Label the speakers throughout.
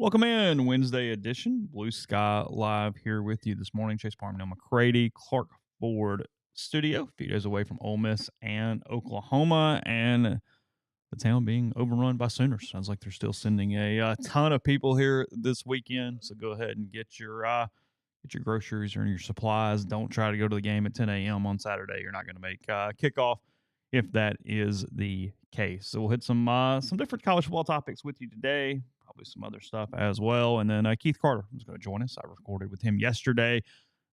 Speaker 1: Welcome in Wednesday edition, Blue Sky Live here with you this morning. Chase Parham, Neal McCready, Clark Ford Studio, a few days away from Ole Miss and Oklahoma, and the town being overrun by Sooners. Sounds like they're still sending a ton of people here this weekend. So go ahead and get your groceries or your supplies. Don't try to go to the game at 10 a.m. on Saturday. You're not going to make kickoff if that is the case. So we'll hit some different college football topics with you today, probably some other stuff as well. And then Keith Carter is going to join us. I recorded with him yesterday.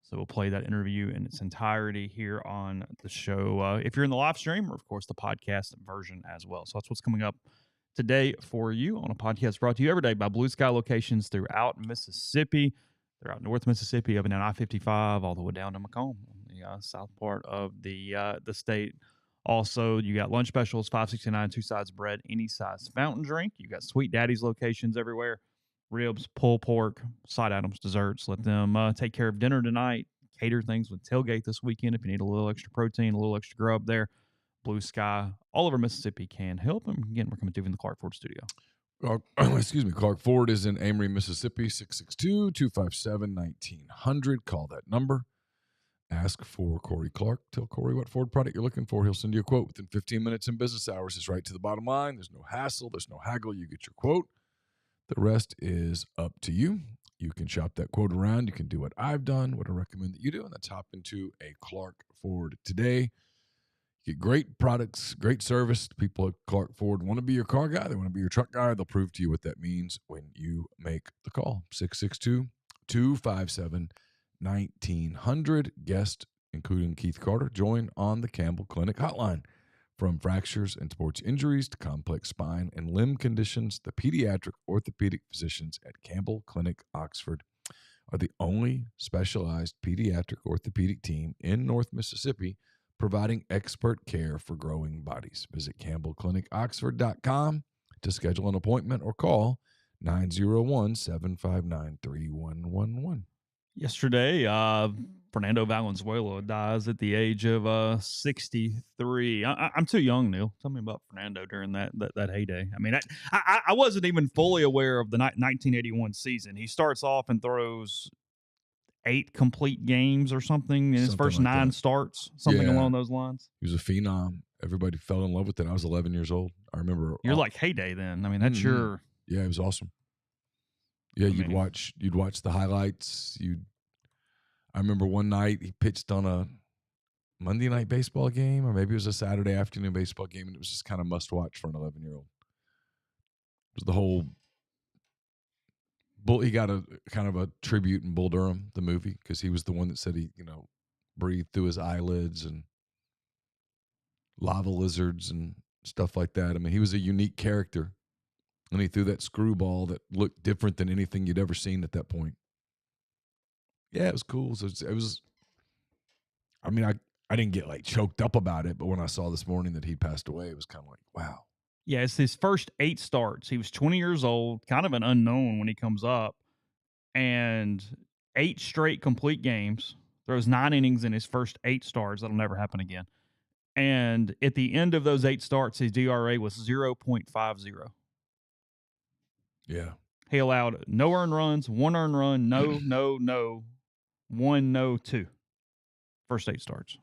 Speaker 1: So we'll play that interview in its entirety here on the show. If you're in the live stream, or of course the podcast version as well. So that's what's coming up today for you on a podcast brought to you every day by Blue Sky locations throughout Mississippi. They're out North Mississippi, up and down I-55, all the way down to Macomb, the south part of the state. Also, you got lunch specials, $5.69, two sides bread, any size fountain drink. You got Sweet Daddy's locations everywhere. Ribs, pulled pork, side items, desserts. Let them take care of dinner tonight. Cater things with tailgate this weekend if you need a little extra protein, a little extra grub there. Blue Sky, all over Mississippi can help. And again, we're coming to you in the Clark Ford studio.
Speaker 2: Clark Ford is in Amory, Mississippi, 662-257-1900. Call that number. Ask for Corey Clark. Tell Corey what Ford product you're looking for. He'll send you a quote within 15 minutes in business hours. It's right to the bottom line. There's no hassle. There's no haggle. You get your quote. The rest is up to you. You can shop that quote around. You can do what I've done, what I recommend that you do, and that's hop into a Clark Ford today. Get great products, great service. People at Clark Ford want to be your car guy. They want to be your truck guy. They'll prove to you what that means when you make the call. 662-257-1900. Guest, including Keith Carter, join on the Campbell Clinic hotline. From fractures and sports injuries to complex spine and limb conditions, the pediatric orthopedic physicians at Campbell Clinic Oxford are the only specialized pediatric orthopedic team in North Mississippi providing expert care for growing bodies. Visit campbellclinicoxford.com to schedule an appointment or call 901-759-3111.
Speaker 1: Yesterday, Fernando Valenzuela dies at the age of 63. I'm too young, Neal. Tell me about Fernando during that heyday. I mean, I wasn't even fully aware of the 1981 season. He starts off and throws 8 complete games or something in his first
Speaker 2: like
Speaker 1: 9
Speaker 2: that.
Speaker 1: starts, something
Speaker 2: Yeah.
Speaker 1: along those lines.
Speaker 2: He was a phenom. Everybody fell in love with it. I was 11 years old. I remember.
Speaker 1: You're like heyday then. I mean, that's your.
Speaker 2: Yeah, it was awesome. Yeah, you'd watch the highlights. I remember one night he pitched on a Monday night baseball game, or maybe it was a Saturday afternoon baseball game, and it was just kind of must watch for an 11-year-old. It was the whole he got a kind of a tribute in Bull Durham, the movie, because he was the one that said he, breathed through his eyelids and lava lizards and stuff like that. I mean, he was a unique character. And he threw that screwball that looked different than anything you'd ever seen at that point. Yeah, it was cool. So it was, I mean, I didn't get like choked up about it, but when I saw this morning that he passed away, it was kind of like, wow.
Speaker 1: Yeah, it's his first 8 starts. He was 20 years old, kind of an unknown when he comes up, and 8 straight complete games. Throws 9 innings in his first 8 starts. That'll never happen again. And at the end of those 8 starts, his DRA was 0.50.
Speaker 2: Yeah.
Speaker 1: He allowed no earned runs, 1 earned run, no, 1, no, 2. First 8 starts.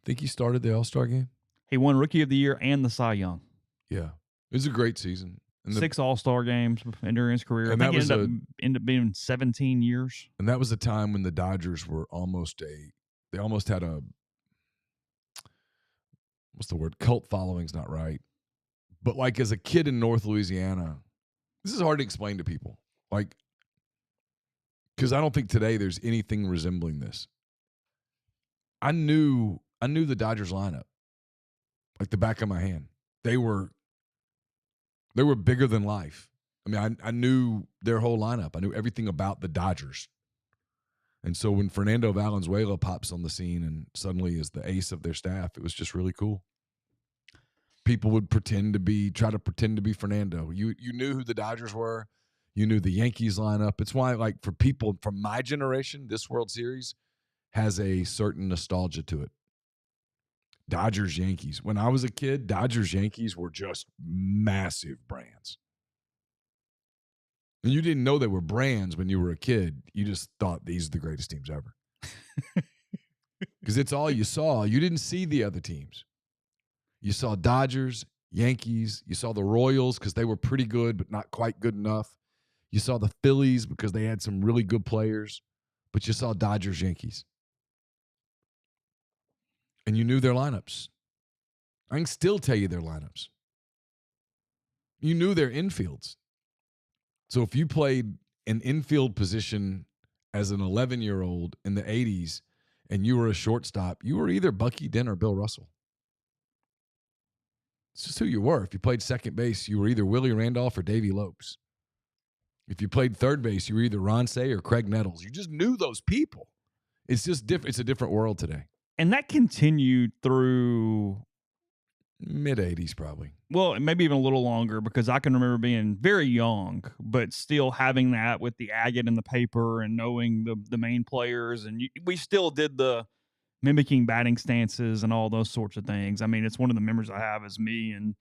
Speaker 2: Think he started the All-Star game?
Speaker 1: He won Rookie of the Year and the Cy Young.
Speaker 2: Yeah. It was a great season.
Speaker 1: And 6 All-Star games during his career.
Speaker 2: And
Speaker 1: I think it ended up being 17 years.
Speaker 2: And that was a time when the Dodgers were they almost had a, what's the word? Cult following's not right. But like as a kid in North Louisiana, this is hard to explain to people. Like, because I don't think today there's anything resembling this. I knew the Dodgers lineup like the back of my hand. They were bigger than life. I mean, I knew their whole lineup. I knew everything about the Dodgers. And so when Fernando Valenzuela pops on the scene and suddenly is the ace of their staff, it was just really cool. People would try to pretend to be Fernando. You knew who the Dodgers were. You knew the Yankees lineup. It's why, like, for people from my generation, this World Series has a certain nostalgia to it. Dodgers, Yankees. When I was a kid, Dodgers, Yankees were just massive brands. And you didn't know they were brands when you were a kid. You just thought these are the greatest teams ever. Because it's all you saw. You didn't see the other teams. You saw Dodgers, Yankees. You saw the Royals because they were pretty good, but not quite good enough. You saw the Phillies because they had some really good players. But you saw Dodgers, Yankees. And you knew their lineups. I can still tell you their lineups. You knew their infields. So if you played an infield position as an 11-year-old in the 80s and you were a shortstop, you were either Bucky Dent or Bill Russell. It's just who you were. If you played second base, you were either Willie Randolph or Davey Lopes. If you played third base, you were either Ron Say or Craig Nettles. You just knew those people. It's just different. It's a different world today.
Speaker 1: And that continued through
Speaker 2: mid-'80s probably.
Speaker 1: Well, maybe even a little longer, because I can remember being very young, but still having that with the agate in the paper and knowing the main players. And we still did the mimicking batting stances and all those sorts of things. I mean, it's one of the memories I have is me and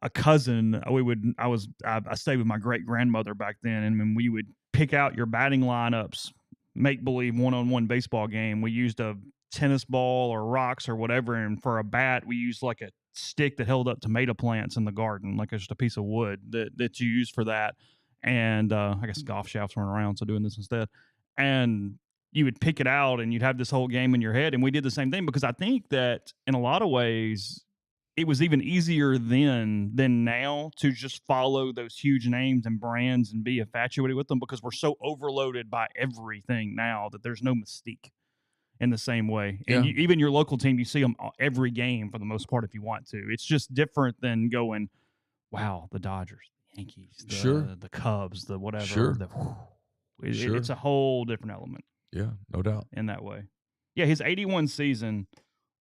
Speaker 1: a cousin. I stayed with my great grandmother back then, and when we would pick out your batting lineups, make believe one-on-one baseball game, we used a tennis ball or rocks or whatever, and for a bat we used like a stick that held up tomato plants in the garden, like just a piece of wood that you use for that. And I guess golf shafts weren't around, so doing this instead. And you would pick it out and you'd have this whole game in your head. And we did the same thing, because I think that in a lot of ways it was even easier then than now to just follow those huge names and brands and be infatuated with them, because we're so overloaded by everything now that there's no mystique in the same way. And even your local team, you see them every game for the most part if you want to. It's just different than going, wow, the Dodgers, the Yankees, the Cubs, the whatever.
Speaker 2: Sure.
Speaker 1: It's a whole different element.
Speaker 2: Yeah, no doubt.
Speaker 1: In that way. Yeah, his 81 season,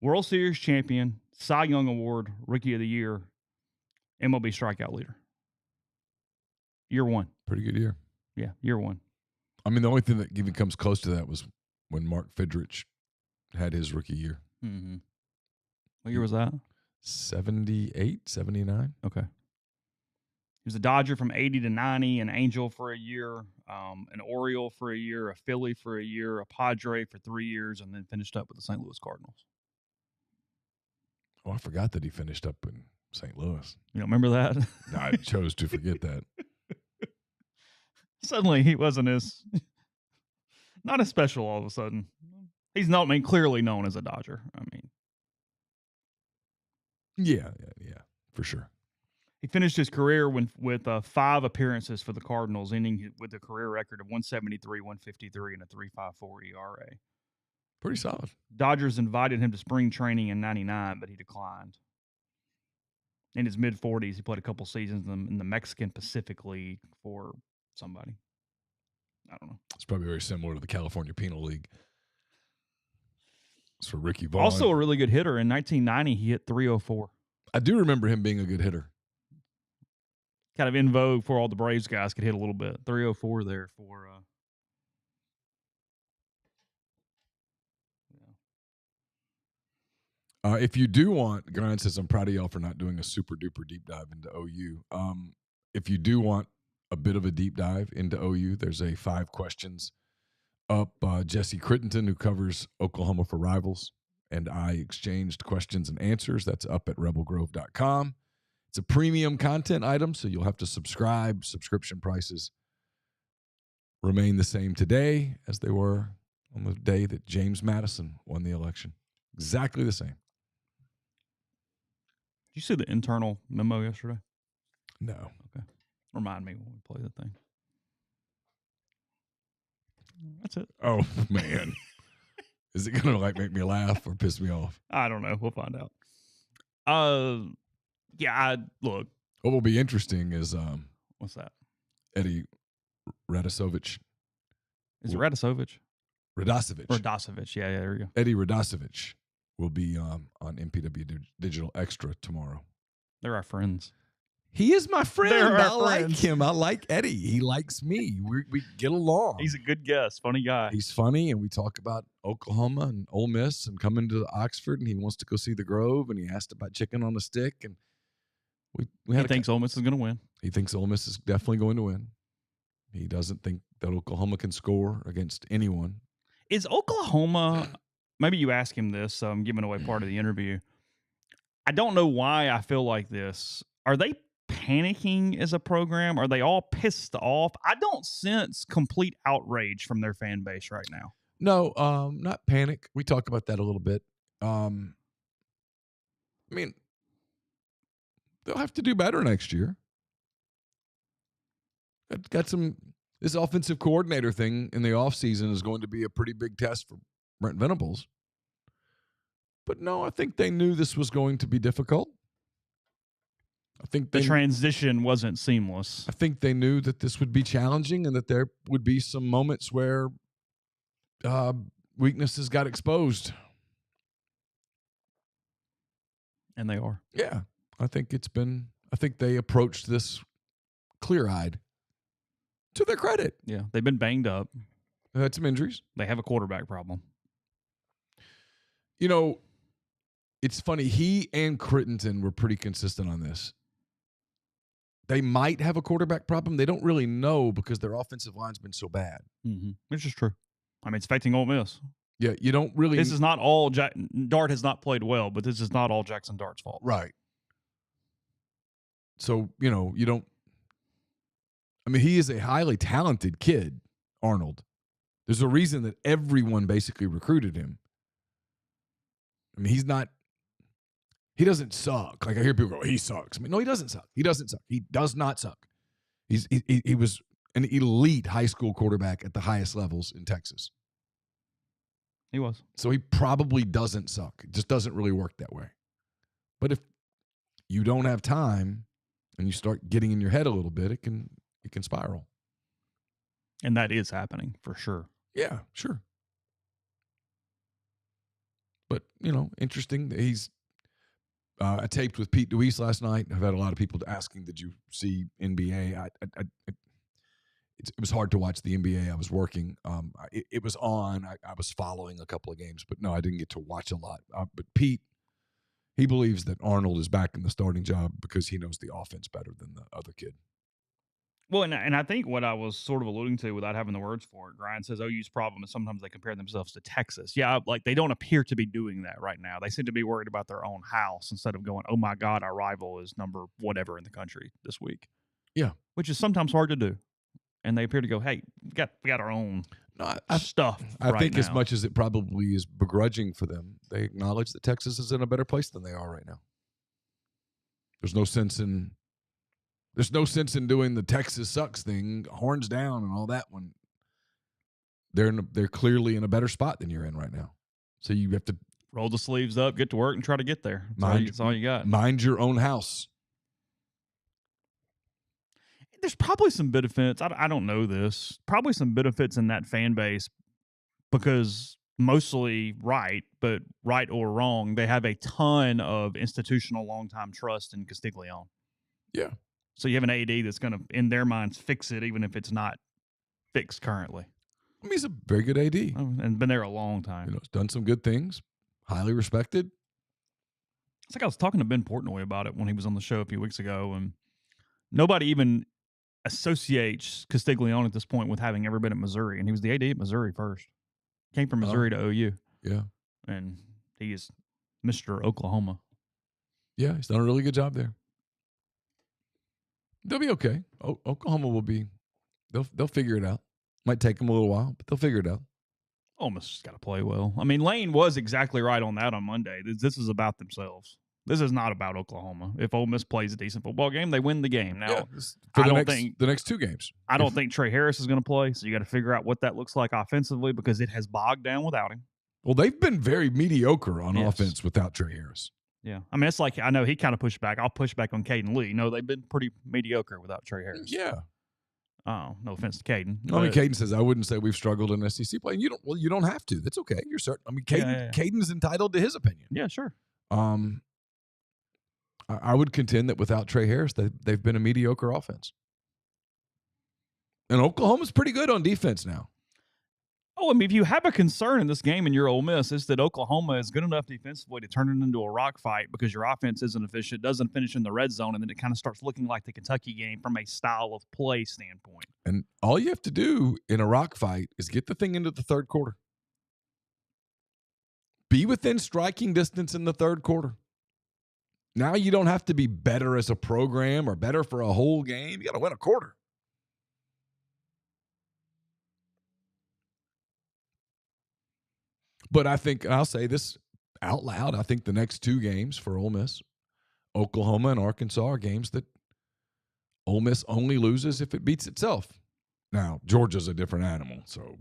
Speaker 1: World Series champion, Cy Young Award, Rookie of the Year, MLB strikeout leader. Year one.
Speaker 2: Pretty good year.
Speaker 1: Yeah, year one.
Speaker 2: I mean, the only thing that even comes close to that was when Mark Fidrich had his rookie year.
Speaker 1: Mm-hmm. What year was that?
Speaker 2: 78, 79.
Speaker 1: Okay. He was a Dodger from 80 to 90, an Angel for a year, an Oriole for a year, a Philly for a year, a Padre for 3 years, and then finished up with the St. Louis Cardinals.
Speaker 2: Oh, I forgot that he finished up in St. Louis.
Speaker 1: You don't remember that?
Speaker 2: No, I chose to forget that.
Speaker 1: Suddenly he wasn't not as special all of a sudden. He's not, clearly known as a Dodger.
Speaker 2: Yeah, for sure.
Speaker 1: He finished his career with 5 appearances for the Cardinals, ending with a career record of 173, 153, and a 3.54 ERA.
Speaker 2: Pretty solid.
Speaker 1: Dodgers invited him to spring training in '99, but he declined. In his mid-40s, he played a couple seasons in the Mexican Pacific League for somebody. I don't know.
Speaker 2: It's probably very similar to the California Penal League. It's for Ricky Vaughn.
Speaker 1: Also a really good hitter. In 1990, he hit .304.
Speaker 2: I do remember him being a good hitter.
Speaker 1: Kind of in vogue for all the Braves guys, could hit a little bit. .304 there for
Speaker 2: if you do want, Grind says, I'm proud of y'all for not doing a super duper deep dive into OU. If you do want a bit of a deep dive into OU, there's a 5 questions up. Jesse Crittenton, who covers Oklahoma for Rivals, and I exchanged questions and answers. That's up at rebelgrove.com. It's a premium content item, so you'll have to subscribe. Subscription prices remain the same today as they were on the day that James Madison won the election. Exactly the same.
Speaker 1: Did you see the internal memo yesterday?
Speaker 2: No.
Speaker 1: Okay. Remind me when we play the thing. That's it.
Speaker 2: Oh, man. Is it going to make me laugh or piss me off?
Speaker 1: I don't know. We'll find out. Look.
Speaker 2: What will be interesting is
Speaker 1: what's that?
Speaker 2: Eddie Radosevich.
Speaker 1: Is it Radosevich?
Speaker 2: Radosevich.
Speaker 1: Yeah, there you go.
Speaker 2: Eddie Radosevich will be on MPW Digital Extra tomorrow.
Speaker 1: They're our friends.
Speaker 2: He is my friend. I like him. I like Eddie. He likes me. We get along.
Speaker 1: He's a good guest. Funny guy.
Speaker 2: He's funny, and we talk about Oklahoma and Ole Miss and coming to Oxford, and he wants to go see the Grove, and he asked about chicken on a stick, and we
Speaker 1: he thinks Ole Miss is going to win.
Speaker 2: He thinks Ole Miss is definitely going to win. He doesn't think that Oklahoma can score against anyone.
Speaker 1: Is Oklahoma, maybe you ask him this, so I'm giving away part of the interview. I don't know why I feel like this. Are they panicking as a program? Are they all pissed off? I don't sense complete outrage from their fan base right now.
Speaker 2: No, not panic. We talked about that a little bit. I mean, they'll have to do better next year. Got some. This offensive coordinator thing in the offseason is going to be a pretty big test for Brent Venables. But no, I think they knew this was going to be difficult. I think
Speaker 1: the transition wasn't seamless.
Speaker 2: I think they knew that this would be challenging and that there would be some moments where weaknesses got exposed.
Speaker 1: And they are.
Speaker 2: Yeah. I think they approached this clear-eyed. To their credit.
Speaker 1: Yeah. They've been banged up.
Speaker 2: They had some injuries.
Speaker 1: They have a quarterback problem.
Speaker 2: You know, it's funny. He and Crittenton were pretty consistent on this. They might have a quarterback problem. They don't really know because their offensive line's been so bad.
Speaker 1: Mm-hmm. Which is true. I mean, it's affecting Ole Miss.
Speaker 2: Yeah, you don't really.
Speaker 1: This is not all. Dart has not played well, but this is not all Jackson Dart's fault.
Speaker 2: Right. So, you don't. I mean, he is a highly talented kid, Arnold. There's a reason that everyone basically recruited him. I mean, he doesn't suck. Like I hear people go, he sucks. I mean, no, he doesn't suck. He doesn't suck. He does not suck. He was an elite high school quarterback at the highest levels in Texas.
Speaker 1: He was.
Speaker 2: So he probably doesn't suck. It just doesn't really work that way. But if you don't have time and you start getting in your head a little bit, it can spiral.
Speaker 1: And that is happening for sure.
Speaker 2: Yeah, sure. But, interesting. He's I taped with Pete DeWeese last night. I've had a lot of people asking, did you see NBA? It was hard to watch the NBA. I was working. It was on. I was following a couple of games. But, no, I didn't get to watch a lot. But Pete, he believes that Arnold is back in the starting job because he knows the offense better than the other kid.
Speaker 1: Well, and I think what I was sort of alluding to without having the words for it, Brian says OU's problem is sometimes they compare themselves to Texas. Yeah, like they don't appear to be doing that right now. They seem to be worried about their own house instead of going, oh, my God, our rival is number whatever in the country this week.
Speaker 2: Yeah.
Speaker 1: Which is sometimes hard to do. And they appear to go, hey, we got our own stuff
Speaker 2: I think
Speaker 1: now.
Speaker 2: As much as it probably is begrudging for them, they acknowledge that Texas is in a better place than they are right now. There's no sense in doing the Texas sucks thing, horns down and all that when they're clearly in a better spot than you're in right now. So you have to
Speaker 1: roll the sleeves up, get to work, and try to get there. That's all you got.
Speaker 2: Mind your own house.
Speaker 1: There's probably some benefits. I don't know this. Probably some benefits in that fan base because mostly right, but right or wrong, they have a ton of institutional long-time trust in Castiglione.
Speaker 2: Yeah.
Speaker 1: So you have an AD that's going to, in their minds, fix it, even if it's not fixed currently.
Speaker 2: I mean, he's a very good AD.
Speaker 1: And been there a long time.
Speaker 2: He's done some good things. Highly respected.
Speaker 1: It's like I was talking to Ben Portnoy about it when he was on the show a few weeks ago, and nobody even associates Castiglione at this point with having ever been at Missouri, and he was the AD at Missouri first. Came from Missouri to OU.
Speaker 2: Yeah.
Speaker 1: And he is Mr. Oklahoma.
Speaker 2: Yeah, he's done a really good job there. They'll be okay. Oklahoma will be. They'll figure it out. Might take them a little while, but they'll figure it out.
Speaker 1: Ole Miss has got to play well. I mean, Lane was exactly right on that on Monday. This is about themselves. This is not about Oklahoma. If Ole Miss plays a decent football game, they win the game. Now,
Speaker 2: the next two games.
Speaker 1: I don't think Trey Harris is going to play, so you got to figure out what that looks like offensively because it has bogged down without him.
Speaker 2: Well, they've been very mediocre on offense without Trey Harris.
Speaker 1: Yeah. I mean, it's like, I know he kind of pushed back. I'll push back on Caden Lee. No, they've been pretty mediocre without Trey Harris.
Speaker 2: Yeah.
Speaker 1: Oh, no offense to Caden.
Speaker 2: I mean, Caden says, I wouldn't say we've struggled in SEC play. And you don't have to. That's okay. You're certain. I mean, Caden's entitled to his opinion.
Speaker 1: Yeah, sure.
Speaker 2: I would contend that without Trey Harris, they've been a mediocre offense. And Oklahoma's pretty good on defense now.
Speaker 1: Oh, I mean, if you have a concern in this game and you're Ole Miss, it's that Oklahoma is good enough defensively to turn it into a rock fight because your offense isn't efficient, doesn't finish in the red zone, and then it kind of starts looking like the Kentucky game from a style of play standpoint.
Speaker 2: And all you have to do in a rock fight is get the thing into the third quarter. Be within striking distance in the third quarter. Now you don't have to be better as a program or better for a whole game. You got to win a quarter. But I think, and I'll say this out loud, I think the next two games for Ole Miss, Oklahoma and Arkansas, are games that Ole Miss only loses if it beats itself. Now, Georgia's a different animal. So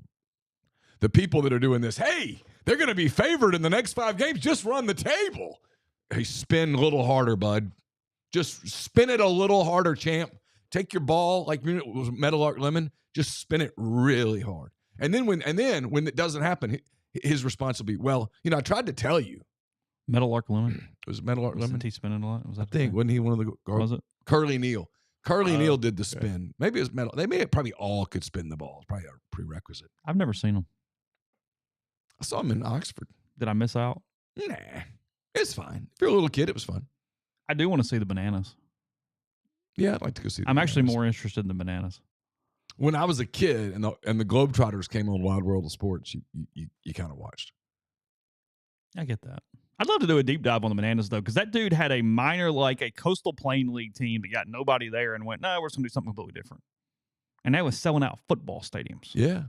Speaker 2: the people that are doing this, hey, they're going to be favored in the next 5 games, just run the table. Hey, spin a little harder, bud. Just spin it a little harder, champ. Take your ball like it was Meadowlark Lemon. Just spin it really hard. And then when it doesn't happen, his response will be, well, I tried to tell you.
Speaker 1: Meadowlark Lemon?
Speaker 2: Was it Meadowlark Lemon?
Speaker 1: Wasn't he spinning a lot? Was that
Speaker 2: I think. Wasn't he one of the guards?
Speaker 1: Was it?
Speaker 2: Curly Neal. Curly Neal did the spin. Maybe it was Metal. They probably all could spin the ball. It's probably a prerequisite.
Speaker 1: I've never seen him.
Speaker 2: I saw him in Oxford.
Speaker 1: Did I miss out?
Speaker 2: Nah. It's fine. If you're a little kid, it was fun.
Speaker 1: I do want to see the bananas.
Speaker 2: Yeah, I'd like to go see the
Speaker 1: I'm
Speaker 2: bananas.
Speaker 1: actually more interested in the bananas. When
Speaker 2: I was a kid and the Globetrotters came on Wild World of Sports, you kind of watched.
Speaker 1: I get that. I'd love to do a deep dive on the bananas, though, because that dude had a minor, like a Coastal Plain League team that got nobody there and went, no, we're going to do something completely different. And that was selling out football stadiums.
Speaker 2: Yeah.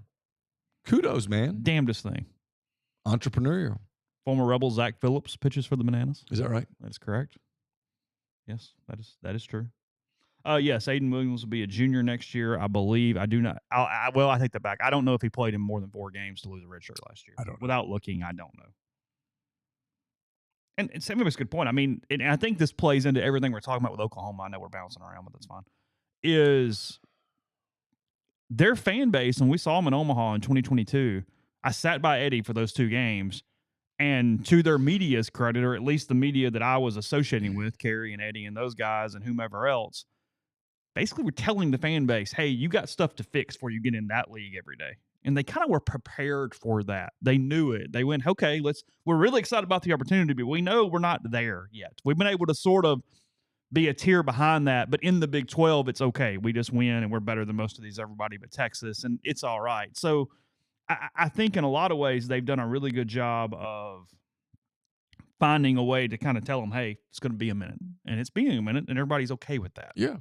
Speaker 2: Kudos, man.
Speaker 1: Damnedest thing.
Speaker 2: Entrepreneurial.
Speaker 1: Former Rebel Zach Phillips pitches for the bananas.
Speaker 2: Is that right?
Speaker 1: That is correct. Yes, that is true. Yes, Aiden Williams will be a junior next year, I believe. I do not. I take that back. I don't know if he played in more than 4 games to lose a red shirt last year.
Speaker 2: I don't know.
Speaker 1: Without looking, I don't know. And Sam makes a good point. I mean, and I think this plays into everything we're talking about with Oklahoma. I know we're bouncing around, but that's fine. Is their fan base, and we saw them in Omaha in 2022. I sat by Eddie for those 2 games, and to their media's credit, or at least the media that I was associating with, Kerry and Eddie and those guys and whomever else, basically we're telling the fan base, hey, you got stuff to fix before you get in that league every day. And they kind of were prepared for that. They knew it. They went, okay, we're really excited about the opportunity, but we know we're not there yet. We've been able to sort of be a tier behind that, but in the Big 12, it's okay. We just win, and we're better than most of these everybody but Texas, and it's all right. So I think in a lot of ways they've done a really good job of finding a way to kind of tell them, hey, it's going to be a minute. And it's being a minute, and everybody's okay with that.
Speaker 2: Yeah.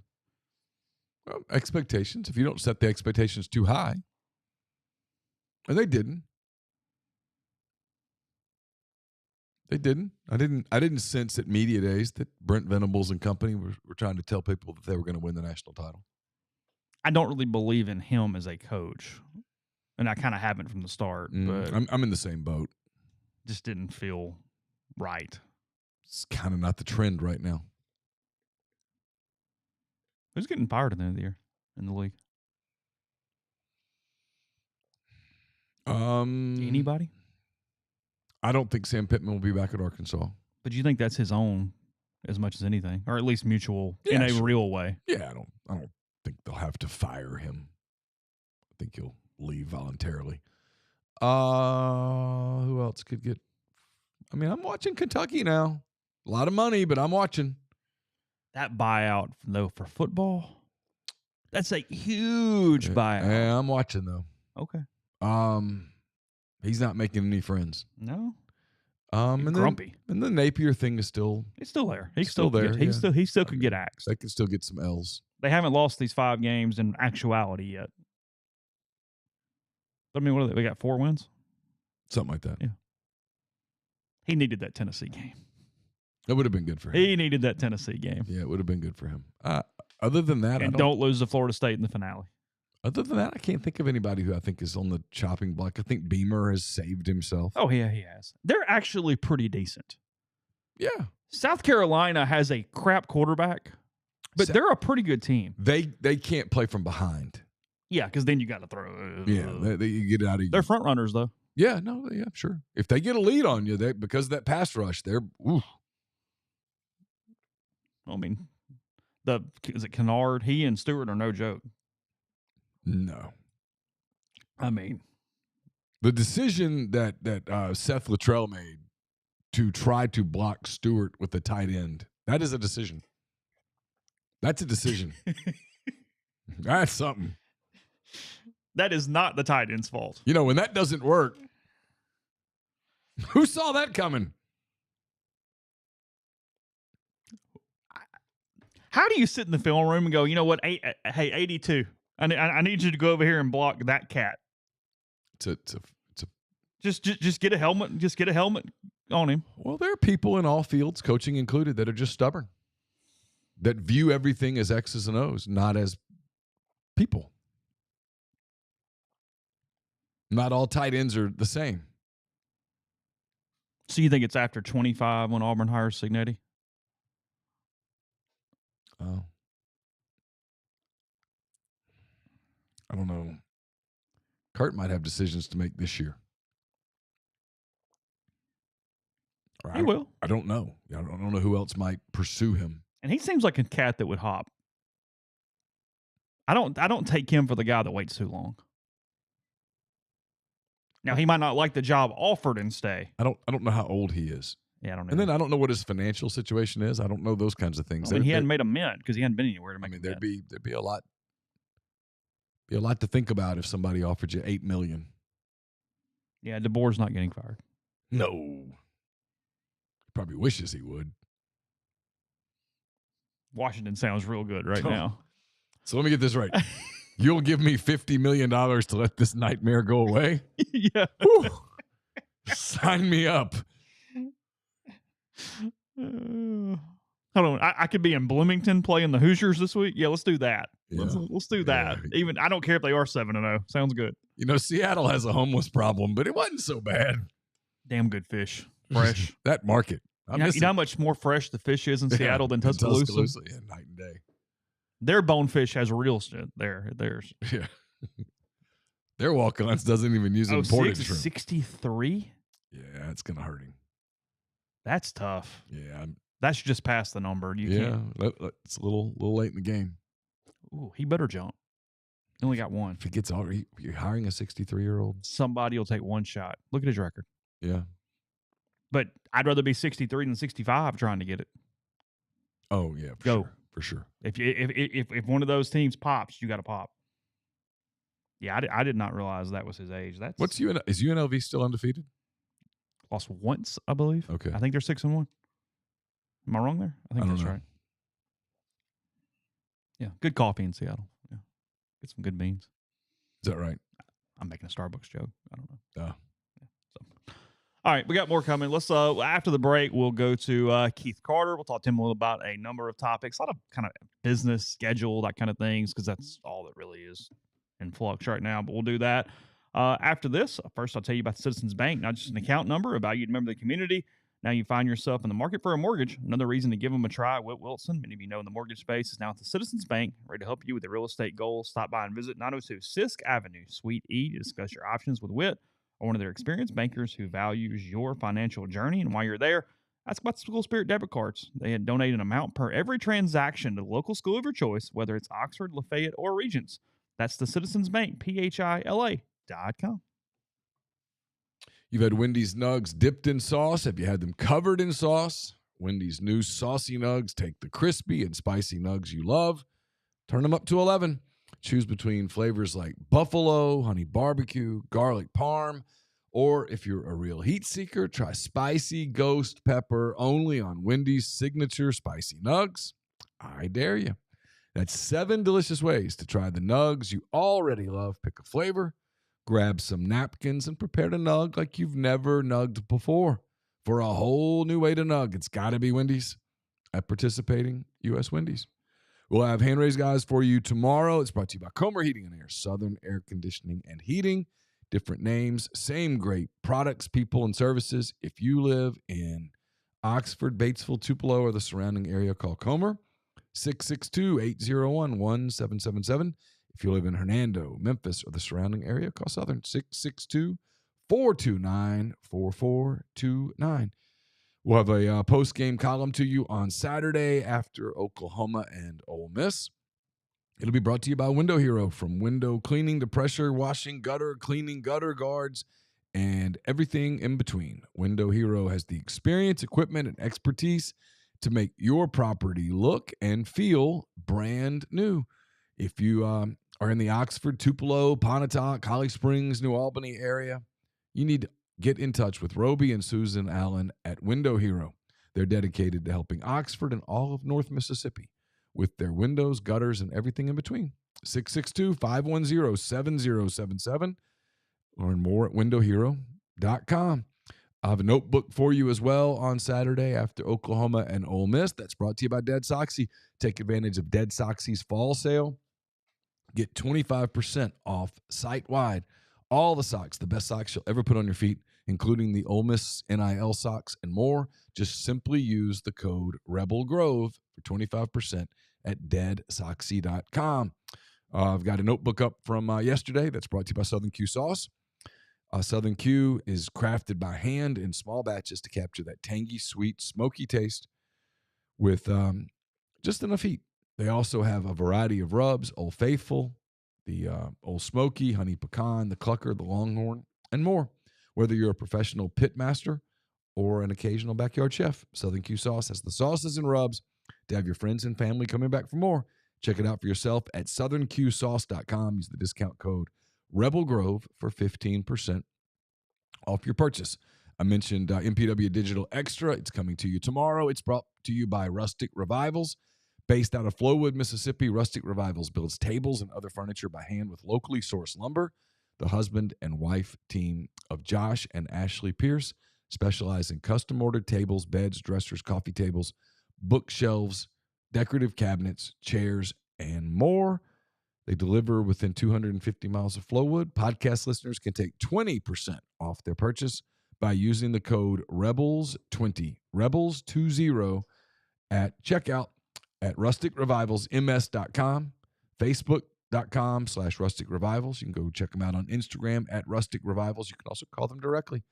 Speaker 2: Well, expectations. If you don't set the expectations too high. And they didn't. They didn't. I didn't sense at media days that Brent Venables and company were trying to tell people that they were going to win the national title.
Speaker 1: I don't really believe in him as a coach. And I kind of haven't from the start. But
Speaker 2: I'm in the same boat.
Speaker 1: Just didn't feel right.
Speaker 2: It's kind of not the trend right now.
Speaker 1: Who's getting fired at the end of the year in the league? Anybody?
Speaker 2: I don't think Sam Pittman will be back at Arkansas.
Speaker 1: But you think that's his own as much as anything, or at least mutual in a real way?
Speaker 2: Yeah, I don't think they'll have to fire him. I think he'll leave voluntarily. Who else could get? I mean, I'm watching Kentucky now. A lot of money, but I'm watching.
Speaker 1: That buyout, though, for football, that's a huge buyout.
Speaker 2: Yeah, I'm watching, though.
Speaker 1: Okay.
Speaker 2: He's not making any friends.
Speaker 1: No.
Speaker 2: And
Speaker 1: grumpy.
Speaker 2: And the Napier thing is still.
Speaker 1: He's still there. He's
Speaker 2: still there.
Speaker 1: He still could get axed.
Speaker 2: They could still get some L's.
Speaker 1: They haven't lost these 5 games in actuality yet. I mean, what are they? We got 4 wins?
Speaker 2: Something like that.
Speaker 1: Yeah. He needed that Tennessee game.
Speaker 2: That would have been good for him.
Speaker 1: He needed that Tennessee game.
Speaker 2: Yeah, it would have been good for him. Other than that,
Speaker 1: and don't lose to Florida State in the finale.
Speaker 2: Other than that, I can't think of anybody who I think is on the chopping block. I think Beamer has saved himself.
Speaker 1: Oh, yeah, he has. They're actually pretty decent.
Speaker 2: Yeah.
Speaker 1: South Carolina has a crap quarterback, but they're a pretty good team.
Speaker 2: They can't play from behind.
Speaker 1: Yeah, because then you got to throw.
Speaker 2: You get out of.
Speaker 1: They're front runners, though.
Speaker 2: Yeah, sure. If they get a lead on you, because of that pass rush, they're. Oof.
Speaker 1: I mean, is it Kennard? He and Stewart are no joke.
Speaker 2: No.
Speaker 1: I mean,
Speaker 2: the decision that Seth Luttrell made to try to block Stewart with the tight end, that is a decision. That's a decision. That's something.
Speaker 1: That is not the tight end's fault.
Speaker 2: You know, when that doesn't work, who saw that coming?
Speaker 1: How do you sit in the film room and go, you know what? Hey, 82. I need you to go over here and block that cat. Just get a helmet. Just get a helmet on him.
Speaker 2: Well, there are people in all fields, coaching included, that are just stubborn, that view everything as X's and O's, not as people. Not all tight ends are the same.
Speaker 1: So you think it's after 25 when Auburn hires Signetti?
Speaker 2: Oh. I don't know. Kurt might have decisions to make this year.
Speaker 1: He will.
Speaker 2: I don't know. I don't know who else might pursue him.
Speaker 1: And he seems like a cat that would hop. I don't take him for the guy that waits too long. Now, he might not like the job offered and stay.
Speaker 2: I don't know how old he is.
Speaker 1: Yeah, I don't know.
Speaker 2: And then I don't know what his financial situation is. I don't know those kinds of things.
Speaker 1: I mean, he hadn't made a mint because he hadn't been anywhere to make.
Speaker 2: I mean, there'd be a lot to think about if somebody offered you $8 million.
Speaker 1: Yeah, DeBoer's not getting fired.
Speaker 2: No, he probably wishes he would.
Speaker 1: Washington sounds real good right now.
Speaker 2: So let me get this right. You'll give me $50 million to let this nightmare go away?
Speaker 1: Yeah.
Speaker 2: Sign me up.
Speaker 1: Hold on. I could be in Bloomington playing the Hoosiers this week. Yeah, let's do that.
Speaker 2: Yeah.
Speaker 1: Let's do that.
Speaker 2: Yeah.
Speaker 1: Even I don't care if they are 7-0. Sounds good.
Speaker 2: You know, Seattle has a homeless problem, but it wasn't so bad.
Speaker 1: Damn good fish. Fresh.
Speaker 2: That market.
Speaker 1: You know how much more fresh the fish is in Seattle than Tuscaloosa?
Speaker 2: Yeah, night and day.
Speaker 1: Their bonefish has real shit there. Theirs.
Speaker 2: Yeah. Their walk-ons doesn't even use imported shrimp.
Speaker 1: 63?
Speaker 2: Yeah, it's going to hurt him.
Speaker 1: That's tough.
Speaker 2: Yeah.
Speaker 1: That's just past the number.
Speaker 2: It's a little late in the game.
Speaker 1: Ooh, he better jump. He only got one.
Speaker 2: If he gets all, you're hiring a 63-year-old.
Speaker 1: Somebody will take one shot. Look at his record.
Speaker 2: Yeah.
Speaker 1: But I'd rather be 63 than 65 trying to get it.
Speaker 2: Oh yeah, for sure.
Speaker 1: If one of those teams pops, you got to pop. Yeah, I did not realize that was his age.
Speaker 2: Is UNLV still undefeated?
Speaker 1: Lost once, I believe.
Speaker 2: Okay.
Speaker 1: I think they're 6-1. Am I wrong there? I think that's right. Yeah, good coffee in Seattle. Yeah, get some good beans.
Speaker 2: Is that right?
Speaker 1: I'm making a Starbucks joke. I don't know.
Speaker 2: Oh.
Speaker 1: Yeah, so. All right, we got more coming. Let's after the break, we'll go to Keith Carter. We'll talk to him a little about a number of topics, a lot of kind of business schedule, that kind of things, because that's all that really is in flux right now. But we'll do that after this. First, I'll tell you about Citizens Bank, not just an account number, a valued member of the community. Now you find yourself in the market for a mortgage. Another reason to give them a try. Whit Wilson, many of you know in the mortgage space, is now at the Citizens Bank, ready to help you with your real estate goals. Stop by and visit 902 Sisk Avenue, Suite E, to discuss your options with Whit or one of their experienced bankers who values your financial journey. And while you're there, ask about the School Spirit debit cards. They donate an amount per every transaction to the local school of your choice, whether it's Oxford, Lafayette, or Regents. That's the Citizens Bank, PHILA.com.
Speaker 2: You've had Wendy's nugs dipped in sauce. Have you had them covered in sauce? Wendy's new saucy nugs take the crispy and spicy nugs you love, turn them up to 11. Choose between flavors like buffalo, honey barbecue, garlic parm, or if you're a real heat seeker, try spicy ghost pepper only on Wendy's signature spicy nugs. I dare you. That's 7 delicious ways to try the nugs you already love. Pick a flavor. Grab some napkins and prepare to nug like you've never nugged before. For a whole new way to nug, it's got to be Wendy's at participating U.S. Wendy's. We'll have hand-raised guys for you tomorrow. It's brought to you by Comer Heating and Air, Southern Air Conditioning and Heating. Different names, same great products, people, and services. If you live in Oxford, Batesville, Tupelo, or the surrounding area, call Comer, 662-801-1777. If you live in Hernando, Memphis, or the surrounding area, call Southern, 662-429-4429. We'll have a post-game column to you on Saturday after Oklahoma and Ole Miss. It'll be brought to you by Window Hero, from window cleaning to pressure washing, gutter cleaning, gutter guards, and everything in between. Window Hero has the experience, equipment, and expertise to make your property look and feel brand new. If you are are in the Oxford, Tupelo, Pontotoc, Holly Springs, New Albany area, you need to get in touch with Roby and Susan Allen at Window Hero. They're dedicated to helping Oxford and all of North Mississippi with their windows, gutters, and everything in between. 662-510-7077. Learn more at windowhero.com. I have a notebook for you as well on Saturday after Oklahoma and Ole Miss. That's brought to you by Dead Soxy. Take advantage of Dead Soxy's fall sale. Get 25% off site-wide. All the socks, the best socks you'll ever put on your feet, including the Ole Miss NIL socks and more. Just simply use the code REBELGROVE for 25% at deadsoxy.com. I've got a notebook up from yesterday that's brought to you by Southern Q Sauce. Southern Q is crafted by hand in small batches to capture that tangy, sweet, smoky taste with just enough heat. They also have a variety of rubs, Old Faithful, the Old Smoky, Honey Pecan, the Clucker, the Longhorn, and more. Whether you're a professional pit master or an occasional backyard chef, Southern Q Sauce has the sauces and rubs to have your friends and family coming back for more. Check it out for yourself at southernqsauce.com. Use the discount code REBELGROVE for 15% off your purchase. I mentioned MPW Digital Extra. It's coming to you tomorrow. It's brought to you by Rustic Revivals. Based out of Flowood, Mississippi, Rustic Revivals builds tables and other furniture by hand with locally sourced lumber. The husband and wife team of Josh and Ashley Pierce specialize in custom-ordered tables, beds, dressers, coffee tables, bookshelves, decorative cabinets, chairs, and more. They deliver within 250 miles of Flowood. Podcast listeners can take 20% off their purchase by using the code REBELS20, REBELS20 at checkout at rusticrevivalsms.com, facebook.com/Rustic Revivals. You can go check them out on Instagram at Rustic Revivals. You can also call them directly,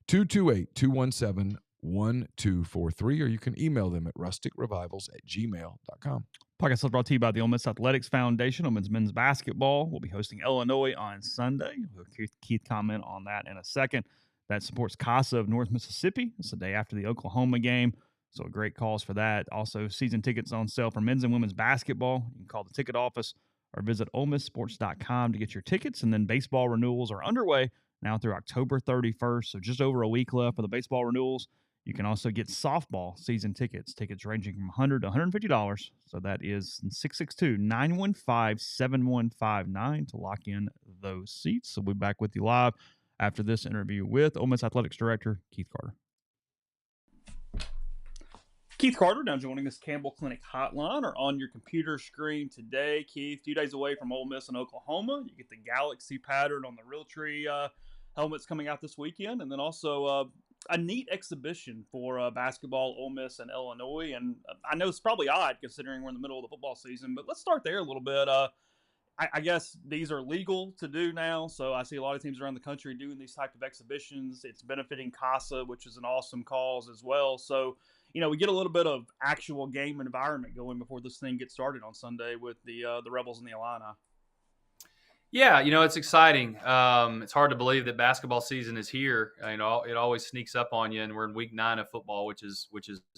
Speaker 2: 228-217-1243, or you can email them at rusticrevivals@gmail.com.
Speaker 1: Podcast is brought to you by the Ole Miss Athletics Foundation. Ole Miss men's basketball will be hosting Illinois on Sunday. We'll hear Keith comment on that in a second. That supports CASA of North Mississippi. It's the day after the Oklahoma game, so a great cause for that. Also, season tickets on sale for men's and women's basketball. You can call the ticket office or visit OleMissSports.com to get your tickets. And then baseball renewals are underway now through October 31st, so just over a week left for the baseball renewals. You can also get softball season tickets ranging from $100 to $150. So that is 662-915-7159 to lock in those seats. So we'll be back with you live after this interview with Ole Miss Athletics Director Keith Carter. Keith Carter now joining us Campbell Clinic Hotline or on your computer screen today. Keith, 2 days away from Ole Miss and Oklahoma. You get the galaxy pattern on the Realtree helmets coming out this weekend, and then also a neat exhibition for basketball, Ole Miss and Illinois. And I know it's probably odd considering we're in the middle of the football season, but let's start there a little bit. I guess these are legal to do now, so I see a lot of teams around the country doing these type of exhibitions. It's benefiting CASA, which is an awesome cause as well. So, we get a little bit of actual game environment going before this thing gets started on Sunday with the Rebels and the Illini.
Speaker 3: Yeah, it's exciting. It's hard to believe that basketball season is here. It always sneaks up on you, and we're in week 9 of football, which is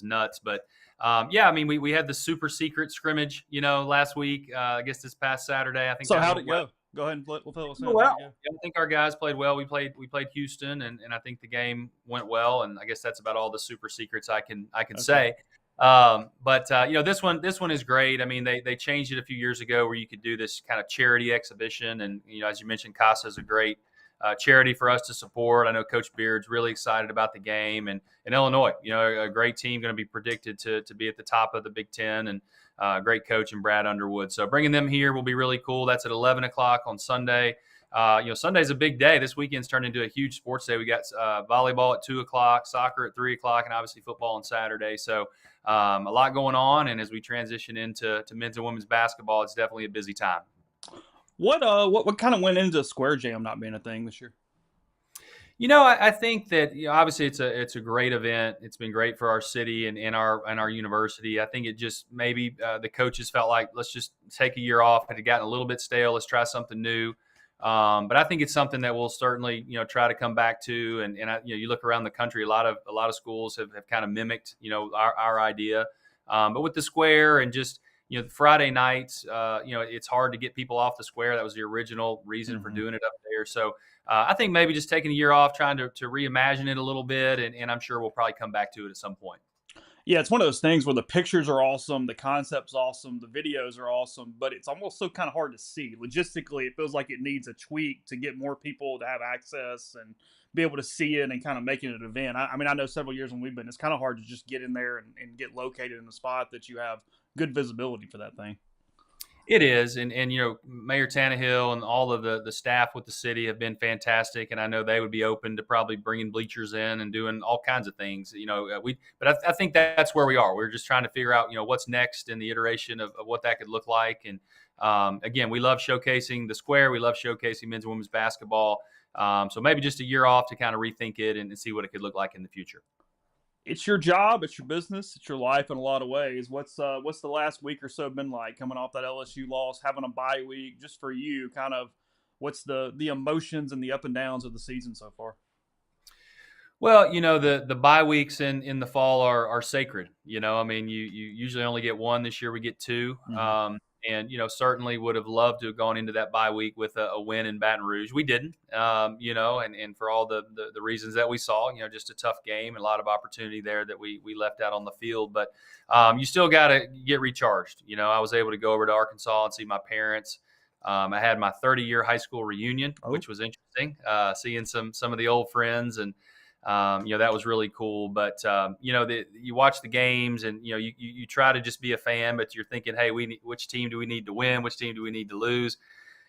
Speaker 3: nuts. But we had the super secret scrimmage, last week. I guess this past Saturday. I think.
Speaker 1: So how'd it go? Go ahead and we'll fill us in.
Speaker 3: Well, I think our guys played well. We played Houston, and I think the game went well. And I guess that's about all the super secrets I can say. But this one is great. I mean, they changed it a few years ago where you could do this kind of charity exhibition. And, as you mentioned, CASA is a great charity for us to support. I know Coach Beard's really excited about the game, and Illinois, a great team, going to be predicted to be at the top of the Big Ten, and great coach in Brad Underwood. So bringing them here will be really cool. That's at 11 o'clock on Sunday. Sunday's a big day. This weekend's turned into a huge sports day. We got volleyball at 2 o'clock, soccer at 3 o'clock, and obviously football on Saturday. So a lot going on. And as we transition into men's and women's basketball, it's definitely a busy time.
Speaker 1: What kind of went into Square Jam not being a thing this year?
Speaker 3: I think that obviously it's a great event. It's been great for our city and our university. I think it just maybe the coaches felt like let's just take a year off. It had gotten a little bit stale. Let's try something new. But I think it's something that we'll certainly try to come back to. And you look around the country, a lot of schools have kind of mimicked our idea. But with the Square and just Friday nights, it's hard to get people off the square. That was the original reason for
Speaker 1: Mhm.
Speaker 3: doing it up there. So I think maybe just taking a year off, trying to reimagine it a little bit, and I'm sure we'll probably come back to it at some point.
Speaker 1: Yeah, it's one of those things where the pictures are awesome, the concept's awesome, the videos are awesome, but it's almost so kind of hard to see. Logistically, it feels like it needs a tweak to get more people to have access and be able to see it and kind of making it an event. I mean, I know several years when we've been, it's kind of hard to just get in there and get located in a spot that you have good visibility for that thing.
Speaker 3: It is, and Mayor Tannehill and all of the staff with the city have been fantastic, and I know they would be open to probably bringing bleachers in and doing all kinds of things. But I think that's where we are. We're just trying to figure out what's next in the iteration of what that could look like. And again, we love showcasing the square. We love showcasing men's and women's basketball. So maybe just a year off to kind of rethink it and see what it could look like in the future.
Speaker 1: It's your job, it's your business, it's your life in a lot of ways. What's the last week or so been like coming off that LSU loss, having a bye week, just for you? Kind of, what's the emotions and the up and downs of the season so far?
Speaker 3: Well, the bye weeks in the fall are sacred. I mean, you usually only get one. This year we get two.
Speaker 1: Mm-hmm.
Speaker 3: And certainly would have loved to have gone into that bye week with a win in Baton Rouge. We didn't. And for all the reasons that we saw, just a tough game and a lot of opportunity there that we left out on the field. But you still got to get recharged. I was able to go over to Arkansas and see my parents. I had my 30-year high school reunion, which was interesting. Seeing some of the old friends, and that was really cool. But you watch the games, and you try to just be a fan, but you're thinking, hey, which team do we need to win? Which team do we need to lose?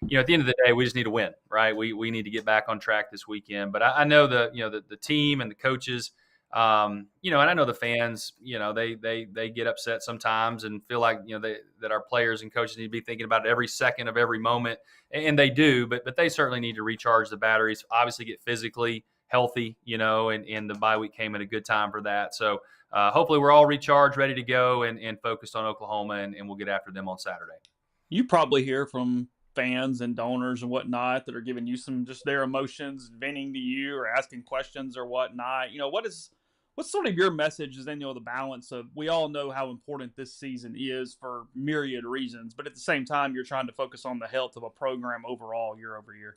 Speaker 3: At the end of the day, we just need to win, right? We need to get back on track this weekend. But I know the team and the coaches, and I know the fans, they get upset sometimes and feel like that our players and coaches need to be thinking about it every second of every moment, and they do. But they certainly need to recharge the batteries. Obviously, get physically healthy, and the bye week came at a good time for that. So hopefully we're all recharged, ready to go, and focused on Oklahoma, and we'll get after them on Saturday.
Speaker 1: You probably hear from fans and donors and whatnot that are giving you some just their emotions, venting to you or asking questions or whatnot. What's sort of your message is then, the balance of, we all know how important this season is for myriad reasons, but at the same time, you're trying to focus on the health of a program overall year over year.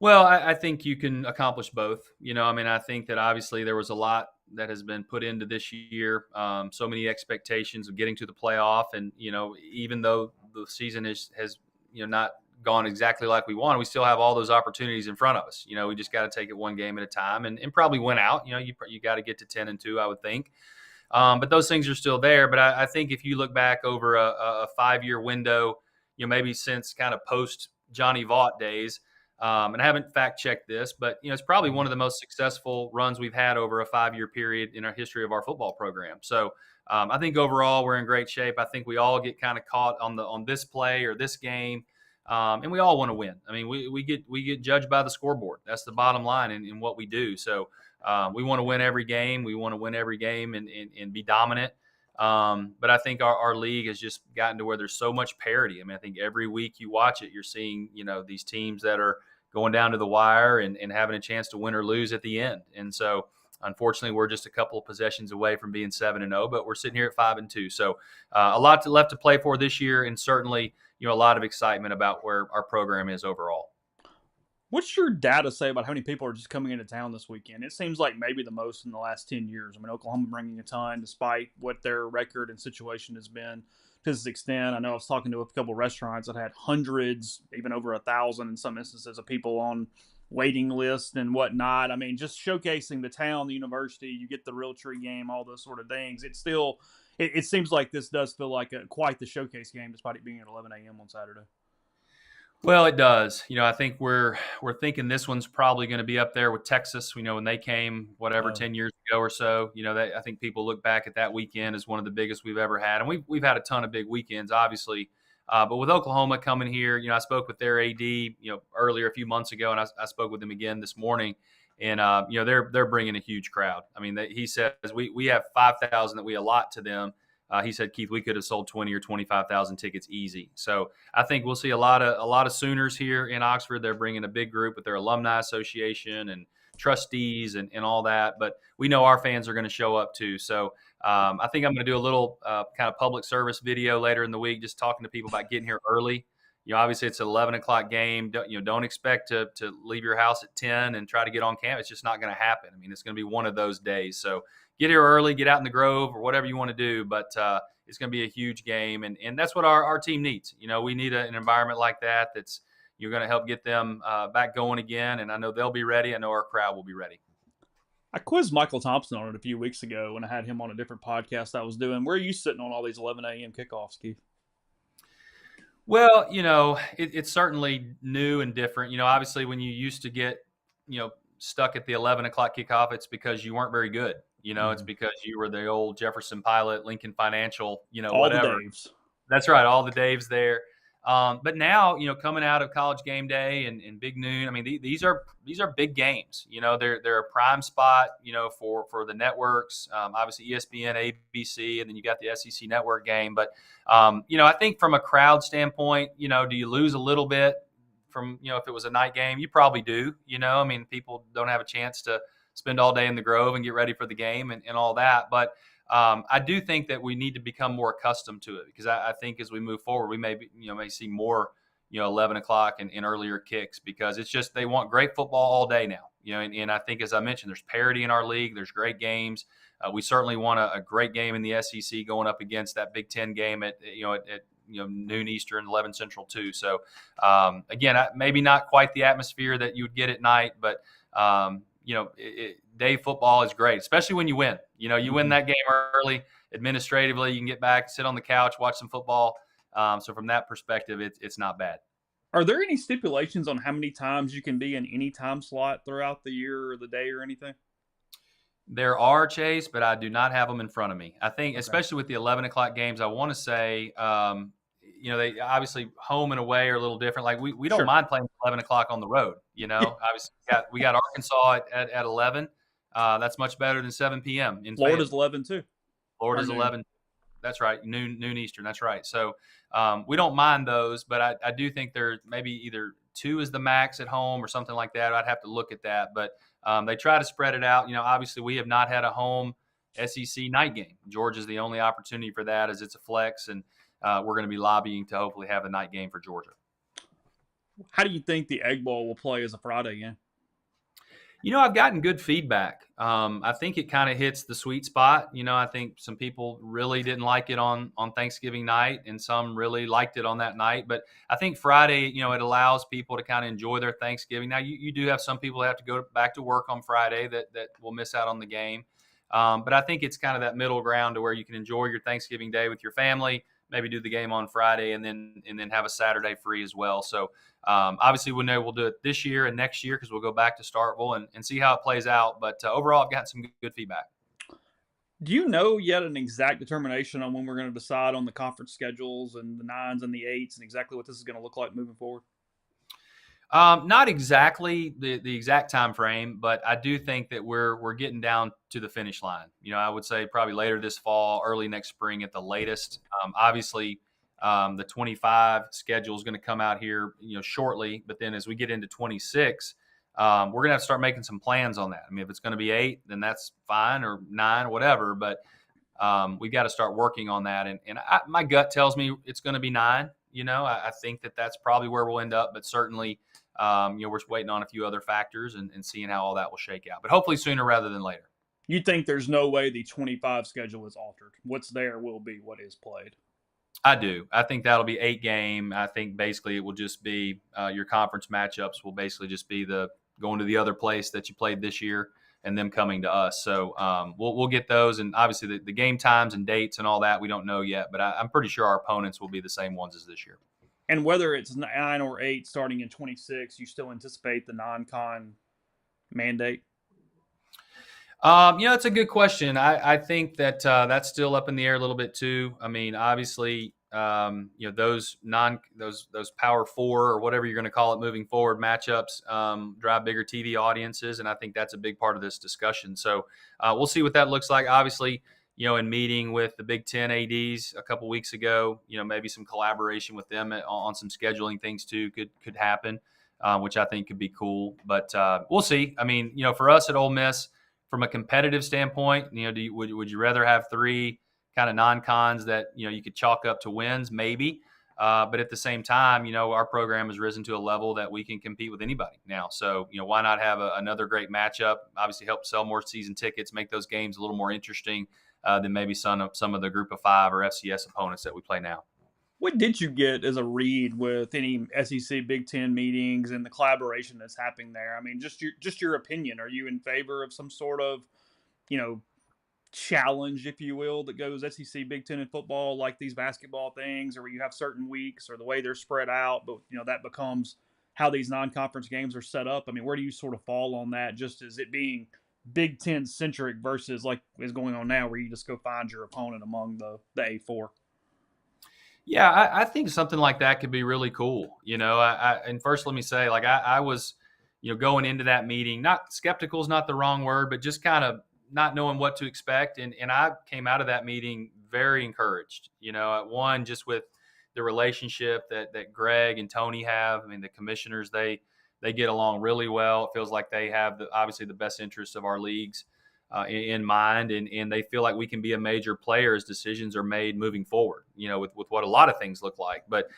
Speaker 3: Well, I think you can accomplish both. I think that obviously there was a lot that has been put into this year. So many expectations of getting to the playoff, and even though the season has not gone exactly like we wanted, we still have all those opportunities in front of us. We just got to take it one game at a time, and probably win out. You got to get to 10-2, I would think. But those things are still there. But I think if you look back over a 5-year window, maybe since kind of post Johnny Vaught days. And I haven't fact checked this, but it's probably one of the most successful runs we've had over a 5-year period in our history of our football program. So I think overall we're in great shape. I think we all get kind of caught on this play or this game, and we all want to win. I mean, we get judged by the scoreboard. That's the bottom line in what we do. So we want to win every game. We want to win every game and be dominant. But I think our league has just gotten to where there's so much parity. I mean, I think every week you watch it, you're seeing, these teams that are going down to the wire and having a chance to win or lose at the end. And so, unfortunately, we're just a couple of possessions away from being 7-0, but we're sitting here at 5-2. So a lot left to play for this year, and certainly, a lot of excitement about where our program is overall.
Speaker 1: What's your data say about how many people are just coming into town this weekend? It seems like maybe the most in the last 10 years. I mean, Oklahoma bringing a ton despite what their record and situation has been to this extent. I know I was talking to a couple of restaurants that had hundreds, even over 1,000 in some instances, of people on waiting lists and whatnot. I mean, just showcasing the town, the university, you get the real tree game, all those sort of things. It's still, it seems like this does feel like quite the showcase game despite it being at 11 a.m. on Saturday.
Speaker 3: Well, it does. I think we're thinking this one's probably going to be up there with Texas. When they came, 10 years ago or so. I think people look back at that weekend as one of the biggest we've ever had, and we've had a ton of big weekends, obviously. But with Oklahoma coming here, I spoke with their AD, earlier a few months ago, and I spoke with them again this morning, and they're bringing a huge crowd. I mean, he says we have 5,000 that we allot to them. He said, Keith, we could have sold 20 or 25,000 tickets easy. So I think we'll see a lot of Sooners here in Oxford. They're bringing a big group with their alumni association and trustees and all that. But we know our fans are going to show up too. So I think I'm going to do a little kind of public service video later in the week, just talking to people about getting here early. Obviously it's an 11 o'clock game. Don't expect to leave your house at 10 and try to get on campus. It's just not going to happen. I mean, it's going to be one of those days. So get here early, get out in the Grove or whatever you want to do. But it's going to be a huge game. And that's what our team needs. We need an environment like that that's you're going to help get them back going again. And I know they'll be ready. I know our crowd will be ready.
Speaker 1: I quizzed Michael Thompson on it a few weeks ago when I had him on a different podcast I was doing. Where are you sitting on all these 11 a.m. kickoffs, Keith?
Speaker 3: Well, it's certainly new and different. Obviously when you used to get, stuck at the 11 o'clock kickoff, it's because you weren't very good. It's because you were the old Jefferson Pilot, Lincoln Financial,
Speaker 1: all
Speaker 3: whatever.
Speaker 1: The Daves.
Speaker 3: That's right. All the Daves there. But now, coming out of College Game Day and Big Noon, I mean, these are big games. They're a prime spot, for the networks. Obviously, ESPN, ABC, and then you got the SEC Network game. But I think from a crowd standpoint, do you lose a little bit from if it was a night game? You probably do. I mean, people don't have a chance to spend all day in the Grove and get ready for the game and all that. But I do think that we need to become more accustomed to it because I think as we move forward, we may see more, 11 o'clock and earlier kicks because it's just they want great football all day now. And I think, as I mentioned, there's parity in our league. There's great games. We certainly want a great game in the SEC going up against that Big Ten game at noon Eastern, 11 Central too. So again, maybe not quite the atmosphere that you would get at night, but day football is great, especially when you win. You win that game early, administratively, you can get back, sit on the couch, watch some football. So from that perspective, it's not bad.
Speaker 1: Are there any stipulations on how many times you can be in any time slot throughout the year or the day or anything?
Speaker 3: There are, Chase, but I do not have them in front of me. I think, especially with the 11 o'clock games, I want to say, they obviously home and away are a little different. Like we don't mind playing 11 o'clock on the road. Obviously we got Arkansas at 11. That's much better than 7 p.m. in
Speaker 1: Florida's 11 too.
Speaker 3: Florida's 11. That's right. Noon Eastern. That's right. So we don't mind those, but I do think there maybe either 2 is the max at home or something like that. I'd have to look at that, but they try to spread it out. Obviously we have not had a home SEC night game. Georgia's the only opportunity for that as it's a flex, and we're going to be lobbying to hopefully have a night game for Georgia.
Speaker 1: How do you think the Egg Bowl will play as a Friday game?
Speaker 3: I've gotten good feedback. I think it kind of hits the sweet spot. I think some people really didn't like it on Thanksgiving night, and some really liked it on that night. But I think Friday, it allows people to kind of enjoy their Thanksgiving. Now, you do have some people that have to go back to work on Friday that will miss out on the game. But I think it's kind of that middle ground to where you can enjoy your Thanksgiving day with your family, maybe do the game on Friday and then have a Saturday free as well. So obviously we'll do it this year and next year because we'll go back to Starkville and see how it plays out. But overall, I've gotten some good feedback.
Speaker 1: Do you know yet an exact determination on when we're going to decide on the conference schedules and the 9s and the 8s and exactly what this is going to look like moving forward?
Speaker 3: Not exactly the exact time frame, but I do think that we're getting down to the finish line. I would say probably later this fall, early next spring at the latest. Obviously, the 25 schedule is going to come out here, shortly. But then as we get into 26, we're going to have to start making some plans on that. I mean, if it's going to be 8, then that's fine, or 9, or whatever. But we've got to start working on that. And my gut tells me it's going to be 9. I think that's probably where we'll end up. But certainly, we're waiting on a few other factors and seeing how all that will shake out. But hopefully sooner rather than later.
Speaker 1: You think there's no way the 25 schedule is altered? What's there will be what is played.
Speaker 3: I do. I think that'll be 8 game. I think basically it will just be your conference matchups will basically just be the going to the other place that you played this year and them coming to us. So we'll get those. And obviously the game times and dates and all that, we don't know yet. But I'm pretty sure our opponents will be the same ones as this year.
Speaker 1: And whether it's 9 or 8 starting in 26, you still anticipate the non-con mandate?
Speaker 3: It's a good question. I think that that's still up in the air a little bit too. I mean, obviously, those Power 4 or whatever you're going to call it moving forward matchups drive bigger TV audiences, and I think that's a big part of this discussion. So we'll see what that looks like. Obviously, in meeting with the Big Ten ADs a couple weeks ago, maybe some collaboration with them on some scheduling things too could happen, which I think could be cool. But we'll see. I mean, for us at Ole Miss, from a competitive standpoint, would you rather have 3 kind of non-cons that you could chalk up to wins? Maybe. But at the same time, our program has risen to a level that we can compete with anybody now. So, why not have another great matchup? Obviously, help sell more season tickets, make those games a little more interesting than maybe some of the Group of 5 or FCS opponents that we play now.
Speaker 1: What did you get as a read with any SEC Big Ten meetings and the collaboration that's happening there? I mean, just your opinion. Are you in favor of some sort of, challenge, if you will, that goes SEC Big Ten in football, like these basketball things, or where you have certain weeks or the way they're spread out, but that becomes how these non-conference games are set up? I mean, where do you sort of fall on that? Just as it being Big Ten centric versus like is going on now, where you just go find your opponent among the A4.
Speaker 3: Yeah, I think something like that could be really cool. And first, let me say, like I was, going into that meeting, not skeptical is not the wrong word, but just kind of not knowing what to expect. And I came out of that meeting very encouraged. One, just with the relationship that Greg and Tony have. I mean, the commissioners, they get along really well. It feels like they have obviously the best interests of our leagues in mind, and they feel like we can be a major player as decisions are made moving forward, with what a lot of things look like. But,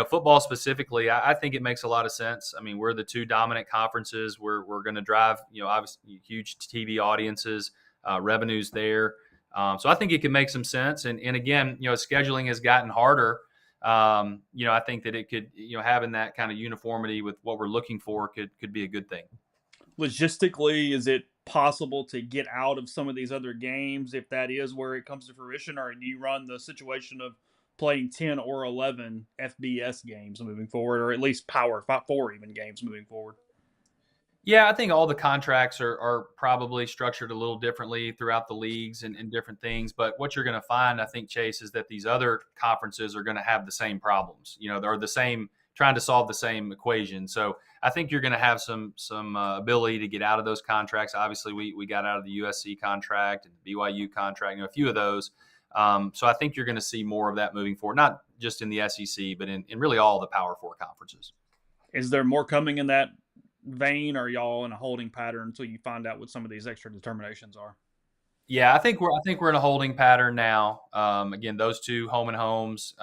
Speaker 3: football specifically, I think it makes a lot of sense. I mean, we're the 2 dominant conferences. We're going to drive, obviously huge TV audiences, revenues there. So I think it can make some sense. And again, scheduling has gotten harder. I think that it could, having that kind of uniformity with what we're looking for could be a good thing.
Speaker 1: Logistically, is it possible to get out of some of these other games if that is where it comes to fruition, or do you run the situation of playing 10 or 11 FBS games moving forward, or at least Power 4 even games moving forward?
Speaker 3: Yeah, I think all the contracts are probably structured a little differently throughout the leagues and different things. But what you're going to find, I think, Chase, is that these other conferences are going to have the same problems. They're the same, trying to solve the same equation. So I think you're going to have some ability to get out of those contracts. Obviously, we got out of the USC contract and the BYU contract, a few of those. So I think you're going to see more of that moving forward, not just in the SEC, but in really all the Power 4 conferences.
Speaker 1: Is there more coming in that vein, or are y'all in a holding pattern until you find out what some of these extra determinations are?
Speaker 3: Yeah, I think we're in a holding pattern now. Again, those 2 home and homes,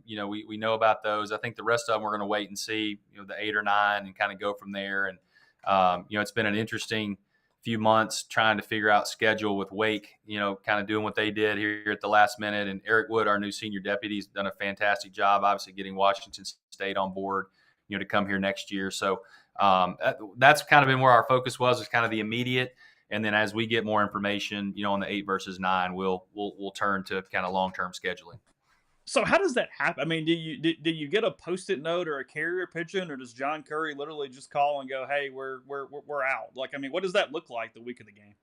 Speaker 3: we know about those. I think the rest of them we're going to wait and see, the 8 or 9, and kind of go from there. And it's been an interesting few months trying to figure out schedule with Wake. Kind of doing what they did here at the last minute. And Eric Wood, our new senior deputy, has done a fantastic job, obviously getting Washington State on board, to come here next year. So that's kind of been where our focus was kind of the immediate. And then as we get more information, on the 8 versus 9, we'll turn to kind of long-term scheduling.
Speaker 1: So how does that happen? I mean, do you get a Post-it note or a carrier pigeon, or does John Curry literally just call and go, "Hey, we're out"? Like, I mean, what does that look like the week of the game?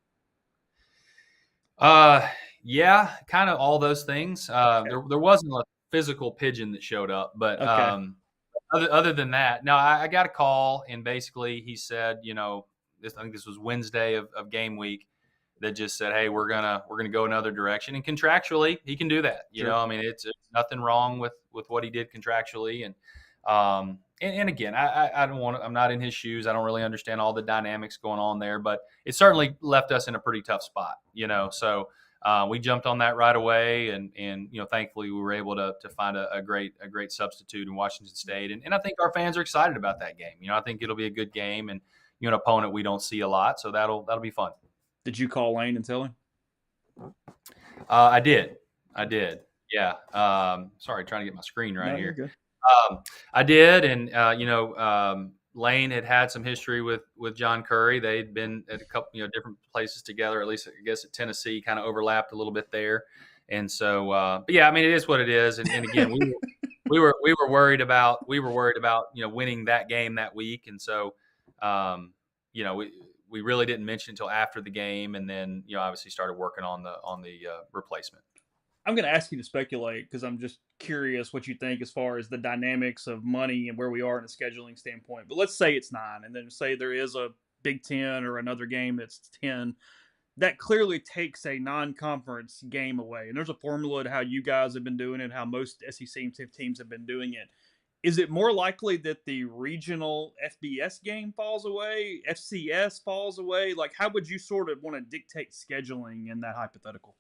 Speaker 3: Yeah, kind of all those things.
Speaker 1: Okay.
Speaker 3: There wasn't a physical pigeon that showed up, but
Speaker 1: Okay.
Speaker 3: other than that, no, I got a call, and basically he said, I think this was Wednesday of game week, that just said, "Hey, we're gonna go another direction." And contractually, he can do that.
Speaker 1: Sure.
Speaker 3: I mean, it's nothing wrong with what he did contractually. And again, I don't want to, I'm not in his shoes. I don't really understand all the dynamics going on there, but it certainly left us in a pretty tough spot. So we jumped on that right away, and thankfully we were able to find a great substitute in Washington State, and I think our fans are excited about that game. I think it'll be a good game, and an opponent we don't see a lot, so that'll be fun.
Speaker 1: Did you call Lane and tell him?
Speaker 3: I did. Yeah. Sorry, trying to get my screen right here.
Speaker 1: Good.
Speaker 3: I did, and Lane had some history with John Curry. They'd been at a couple different places together. At least I guess at Tennessee, kind of overlapped a little bit there. And so, but yeah, I mean, it is what it is. And again, we were worried about winning that game that week, and so we really didn't mention until after the game, and then obviously started working on the replacement.
Speaker 1: I'm going to ask you to speculate because I'm just curious what you think as far as the dynamics of money and where we are in a scheduling standpoint. But let's say it's 9, and then say there is a Big Ten or another game that's 10. That clearly takes a non-conference game away. And there's a formula to how you guys have been doing it, how most SEC teams have been doing it. is it more likely that the regional FBS game falls away, FCS falls away? Like, how would you sort of want to dictate scheduling in that hypothetical?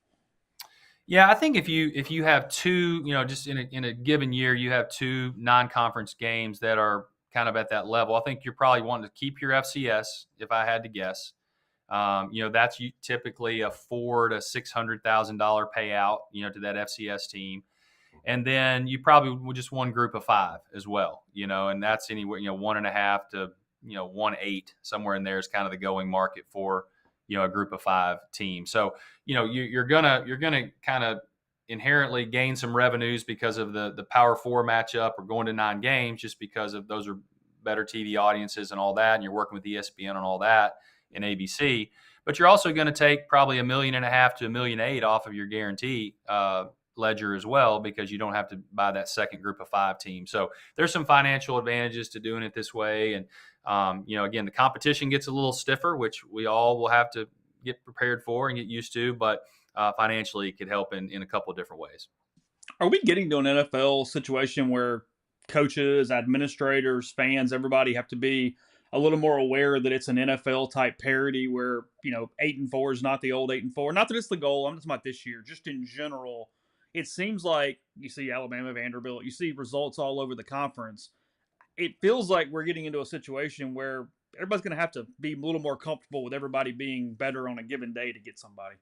Speaker 3: Yeah, I think if you have two, just in a given year, you have two non-conference games that are kind of at that level. I think you're probably wanting to keep your FCS, if I had to guess. That's typically a $400,000 to $600,000 payout, to that FCS team. And then you probably would just one group of five as well, and that's anywhere, 1.5 to, 1.8, somewhere in there is kind of the going market for, a group of five team. So, you're gonna kind of inherently gain some revenues because of the Power Four matchup or going to 9 games, just because of those are better TV audiences and all that. And you're working with ESPN and all that and ABC, but you're also going to take probably $1.5 million to $1.8 million off of your guarantee ledger as well, because you don't have to buy that second group of five team. So there's some financial advantages to doing it this way. And, again, the competition gets a little stiffer, which we all will have to get prepared for and get used to, but financially it could help in a couple of different ways.
Speaker 1: Are we getting to an NFL situation where coaches, administrators, fans, everybody have to be a little more aware that it's an NFL type parity where, 8-4 is not the old 8-4? Not that it's the goal. I'm just talking about this year, just in general. It seems like you see Alabama, Vanderbilt, you see results all over the conference. It feels like we're getting into a situation where everybody's going to have to be a little more comfortable with everybody being better on a given day to get somebody.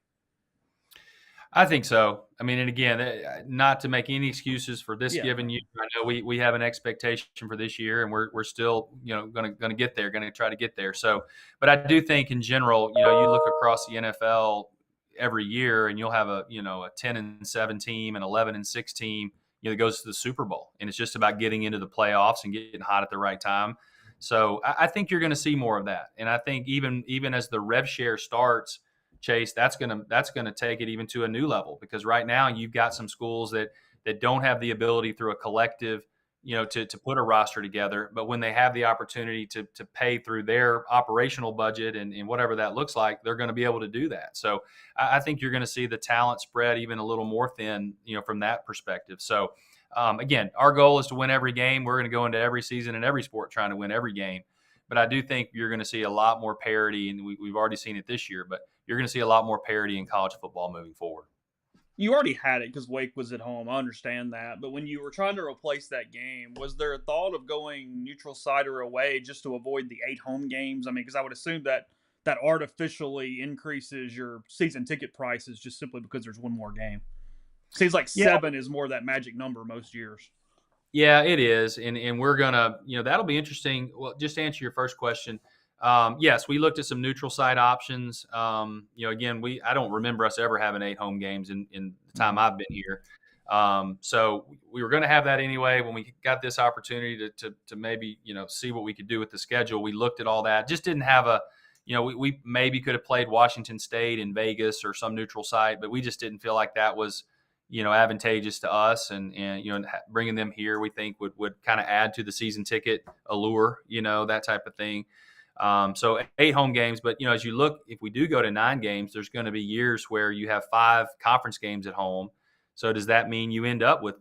Speaker 3: I think so. I mean, and again, not to make any excuses for this given year. I know we have an expectation for this year, and we're still going to get there, going to try to get there. So, but I do think in general, you look across the NFL every year, and you'll have a 10-7 team, an 11-6 team, that goes to the Super Bowl, and it's just about getting into the playoffs and getting hot at the right time. So I think you're going to see more of that, and I think even as the rev share starts, Chase, that's gonna take it even to a new level, because right now you've got some schools that don't have the ability through a collective, to put a roster together. But when they have the opportunity to pay through their operational budget and whatever that looks like, they're going to be able to do that. So I think you're going to see the talent spread even a little more thin, from that perspective. So again, our goal is to win every game. We're going to go into every season in every sport trying to win every game. But I do think you're going to see a lot more parity, and we've already seen it this year, but you're going to see a lot more parity in college football moving forward.
Speaker 1: You already had it because Wake was at home. I understand that. But when you were trying to replace that game, was there a thought of going neutral site or away just to avoid the 8 home games? I mean, because I would assume that artificially increases your season ticket prices just simply because there's one more game. Seems like 7 is more that magic number most years.
Speaker 3: Yeah, it is. And we're going to, that'll be interesting. Well, just to answer your first question. Yes, we looked at some neutral site options. Again, I don't remember us ever having 8 home games in the time I've been here. So we were going to have that anyway. When we got this opportunity to maybe, see what we could do with the schedule, we looked at all that. Just didn't have we maybe could have played Washington State in Vegas or some neutral site, but we just didn't feel like that was, advantageous to us, and bringing them here, we think would kind of add to the season ticket allure, that type of thing. So 8 home games, but as you look, if we do go to 9 games, there's going to be years where you have 5 conference games at home. So does that mean you end up with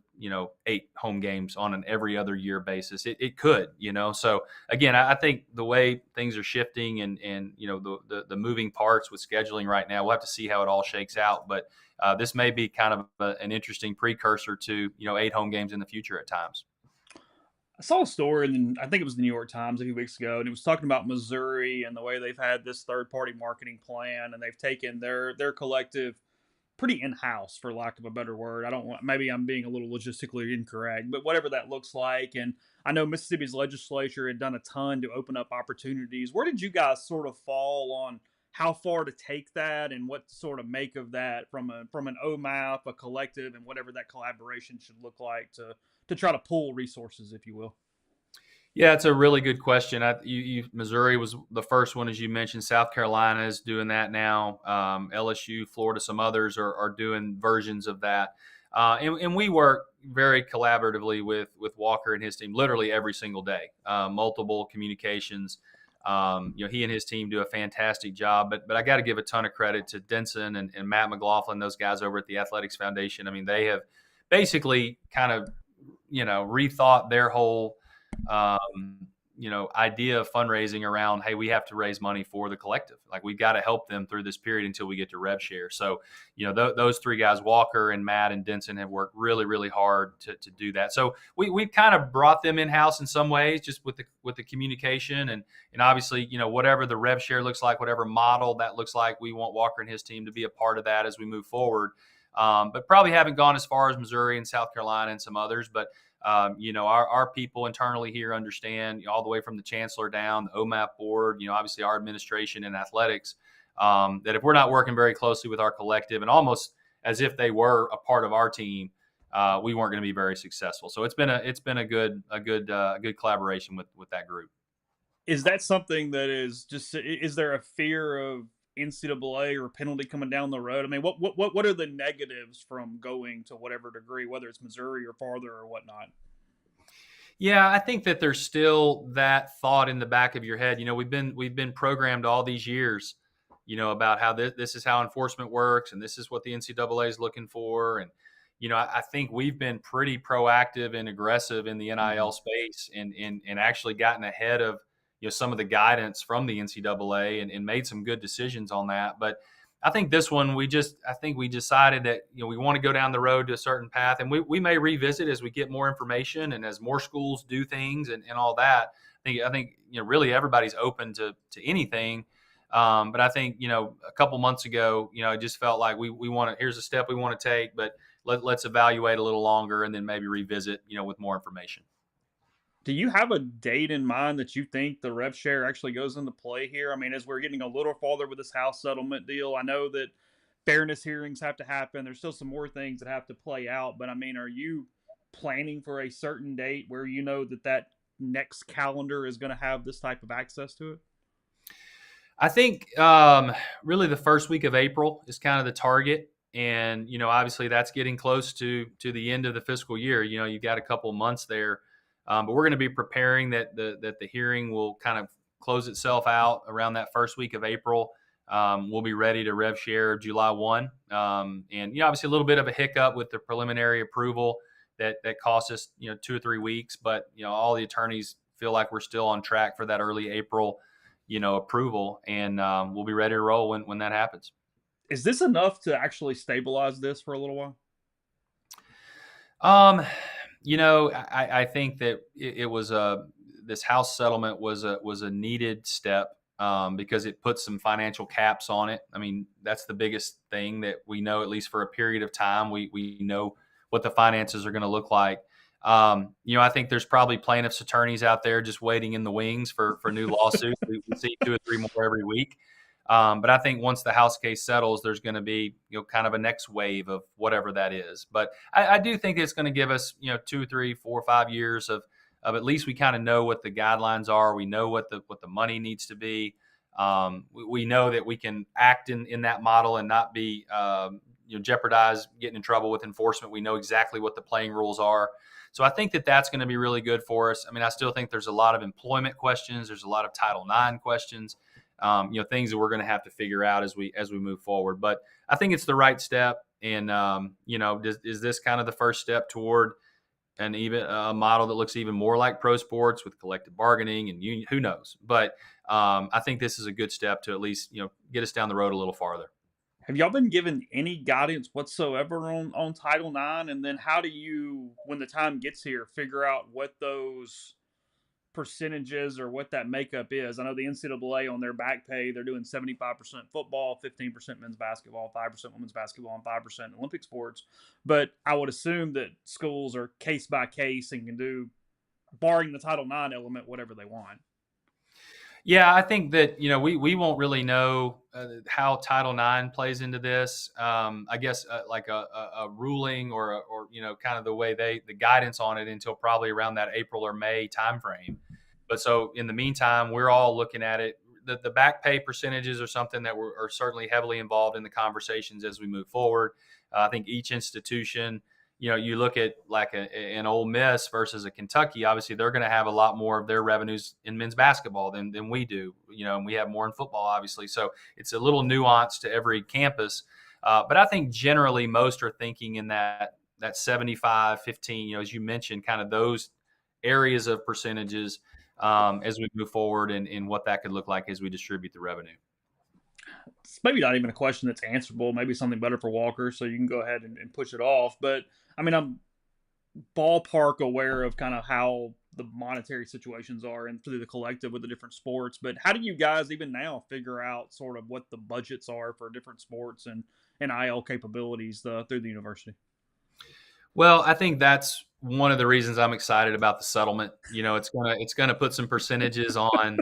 Speaker 3: 8 home games on an every other year basis? It could, So again, I think the way things are shifting and the moving parts with scheduling right now, we'll have to see how it all shakes out. But this may be kind of an interesting precursor to 8 home games in the future at times.
Speaker 1: I saw a story, and I think it was the New York Times a few weeks ago, and it was talking about Missouri and the way they've had this third-party marketing plan, and they've taken their collective pretty in-house, for lack of a better word. Maybe I'm being a little logistically incorrect, but whatever that looks like. And I know Mississippi's legislature had done a ton to open up opportunities. Where did you guys sort of fall on how far to take that and what to sort of make of that from an OMAP, a collective, and whatever that collaboration should look like to try to pull resources, if you will?
Speaker 3: Yeah, it's a really good question. Missouri was the first one, as you mentioned. South Carolina is doing that now. LSU, Florida, some others are doing versions of that. And we work very collaboratively with Walker and his team literally every single day, multiple communications. He and his team do a fantastic job, but I got to give a ton of credit to Denson and Matt McLaughlin, those guys over at the Athletics Foundation. I mean, they have basically kind of rethought their whole idea of fundraising around, hey, we have to raise money for the collective. Like, we've got to help them through this period until we get to rev share. So, those three guys, Walker and Matt and Denson, have worked really, really hard to do that. So we've kind of brought them in-house in some ways, just with the communication and obviously, whatever the rev share looks like, whatever model that looks like, we want Walker and his team to be a part of that as we move forward. But probably haven't gone as far as Missouri and South Carolina and some others, but our people internally here understand, all the way from the chancellor down, the OMAP board, obviously our administration and athletics, that if we're not working very closely with our collective and almost as if they were a part of our team, we weren't going to be very successful. So it's been a good collaboration with that group.
Speaker 1: Is that something that is there a fear of NCAA or penalty coming down the road? I mean, what are the negatives from going to whatever degree, whether it's Missouri or farther or whatnot?
Speaker 3: Yeah, I think that there's still that thought in the back of your head. We've been programmed all these years, about how this is how enforcement works and this is what the NCAA is looking for. And, I think we've been pretty proactive and aggressive in the NIL space and actually gotten ahead of, some of the guidance from the NCAA and made some good decisions on that. But I think this one, I think we decided that, we want to go down the road to a certain path, and we may revisit as we get more information and as more schools do things and all that. I think, really everybody's open to anything. But I think, a couple months ago, I just felt like we want to, here's a step we want to take, but let's evaluate a little longer and then maybe revisit, with more information.
Speaker 1: Do you have a date in mind that you think the rev share actually goes into play here? I mean, as we're getting a little farther with this house settlement deal, I know that fairness hearings have to happen. There's still some more things that have to play out. But, I mean, are you planning for a certain date where that next calendar is going to have this type of access to it?
Speaker 3: I think really the first week of April is kind of the target. And, obviously that's getting close to the end of the fiscal year. You've got a couple months there. But we're going to be preparing that the hearing will kind of close itself out around that first week of April. We'll be ready to rev share July 1. And, obviously a little bit of a hiccup with the preliminary approval that cost us, 2 or 3 weeks. But, all the attorneys feel like we're still on track for that early April, approval. And we'll be ready to roll when that happens.
Speaker 1: Is this enough to actually stabilize this for a little while?
Speaker 3: I think that it was this house settlement was a needed step because it puts some financial caps on it. I mean, that's the biggest thing that we know, at least for a period of time. We know what the finances are going to look like. I think there's probably plaintiffs' attorneys out there just waiting in the wings for new lawsuits. We see 2 or 3 more every week. But I think once the House case settles, there's going to be, kind of a next wave of whatever that is. But I do think it's going to give us, 2, 3, 4, 5 years of at least we kind of know what the guidelines are. We know what the money needs to be. We know that we can act in that model and not be, jeopardize getting in trouble with enforcement. We know exactly what the playing rules are. So I think that that's going to be really good for us. I mean, I still think there's a lot of employment questions. There's a lot of Title IX questions. Things that we're going to have to figure out as we move forward. But I think it's the right step. And, is this kind of the first step toward a model that looks even more like pro sports with collective bargaining and union? Who knows? But I think this is a good step to at least, get us down the road a little farther.
Speaker 1: Have y'all been given any guidance whatsoever on Title IX? And then how do you, when the time gets here, figure out what those percentages or what that makeup is? I know the NCAA on their back pay, they're doing 75% football, 15% men's basketball, 5% women's basketball, and 5% Olympic sports. But I would assume that schools are case by case and can do, barring the Title IX element, whatever they want.
Speaker 3: Yeah, I think that, we won't really know how Title IX plays into this. I guess like a ruling or kind of the way the guidance on it until probably around that April or May timeframe. But so in the meantime, we're all looking at it. The back pay percentages are something that are certainly heavily involved in the conversations as we move forward. I think each institution, you look at like an Ole Miss versus a Kentucky, obviously they're going to have a lot more of their revenues in men's basketball than we do, and we have more in football, obviously. So it's a little nuance to every campus. But I think generally most are thinking in that that 75-15, as you mentioned, kind of those areas of percentages as we move forward and what that could look like as we distribute the revenue.
Speaker 1: It's maybe not even a question that's answerable. Maybe something better for Walker, so you can go ahead and push it off. But I mean, I'm ballpark aware of kind of how the monetary situations are and through the collective with the different sports. But how do you guys even now figure out sort of what the budgets are for different sports and IL capabilities through the university?
Speaker 3: Well, I think that's one of the reasons I'm excited about the settlement. It's gonna put some percentages on, and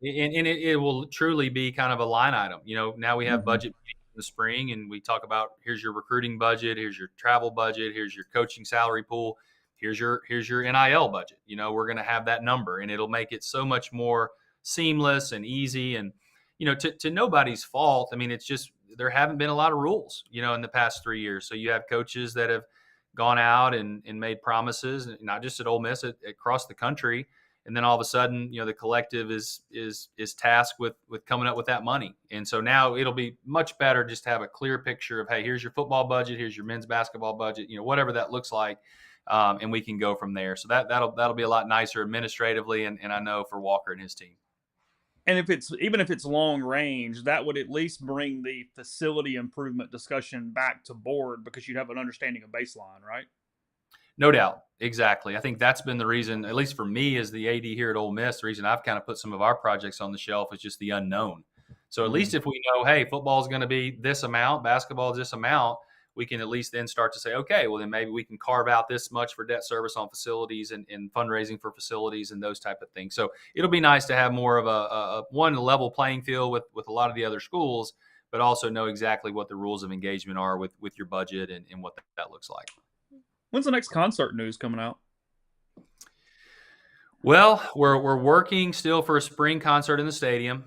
Speaker 3: it will truly be kind of a line item. Now we have budget meetings in the spring, and we talk about, here's your recruiting budget, here's your travel budget, here's your coaching salary pool, here's your NIL budget. We're gonna have that number, and it'll make it so much more seamless and easy. And to nobody's fault. I mean, it's just there haven't been a lot of rules, in the past 3 years. So you have coaches that have gone out and made promises, not just at Ole Miss, across the country. And then all of a sudden, the collective is tasked with coming up with that money. And so now it'll be much better just to have a clear picture of, hey, here's your football budget, here's your men's basketball budget, whatever that looks like. And we can go from there. So that'll be a lot nicer administratively. And I know for Walker and his team.
Speaker 1: And even if it's long range, that would at least bring the facility improvement discussion back to board because you'd have an understanding of baseline, right?
Speaker 3: No doubt. Exactly. I think that's been the reason, at least for me as the AD here at Ole Miss, the reason I've kind of put some of our projects on the shelf is just the unknown. So at least if we know, hey, football is going to be this amount, basketball is this amount, we can at least then start to say, okay, well, then maybe we can carve out this much for debt service on facilities and fundraising for facilities and those type of things. So it'll be nice to have more of a one level playing field with a lot of the other schools, but also know exactly what the rules of engagement are with your budget and what that looks like.
Speaker 1: When's the next concert news coming out?
Speaker 3: Well, we're working still for a spring concert in the stadium.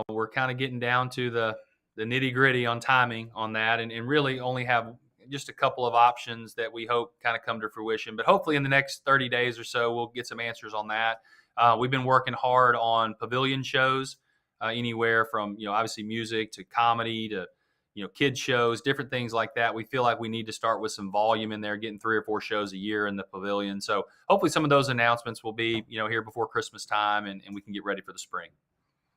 Speaker 3: We're kind of getting down to the nitty gritty on timing on that, and really only have just a couple of options that we hope kind of come to fruition. But hopefully in the next 30 days or so, we'll get some answers on that. We've been working hard on pavilion shows, anywhere from, obviously music to comedy to, kids shows, different things like that. We feel like we need to start with some volume in there, getting 3 or 4 shows a year in the pavilion. So hopefully some of those announcements will be, here before Christmas time, and we can get ready for the spring.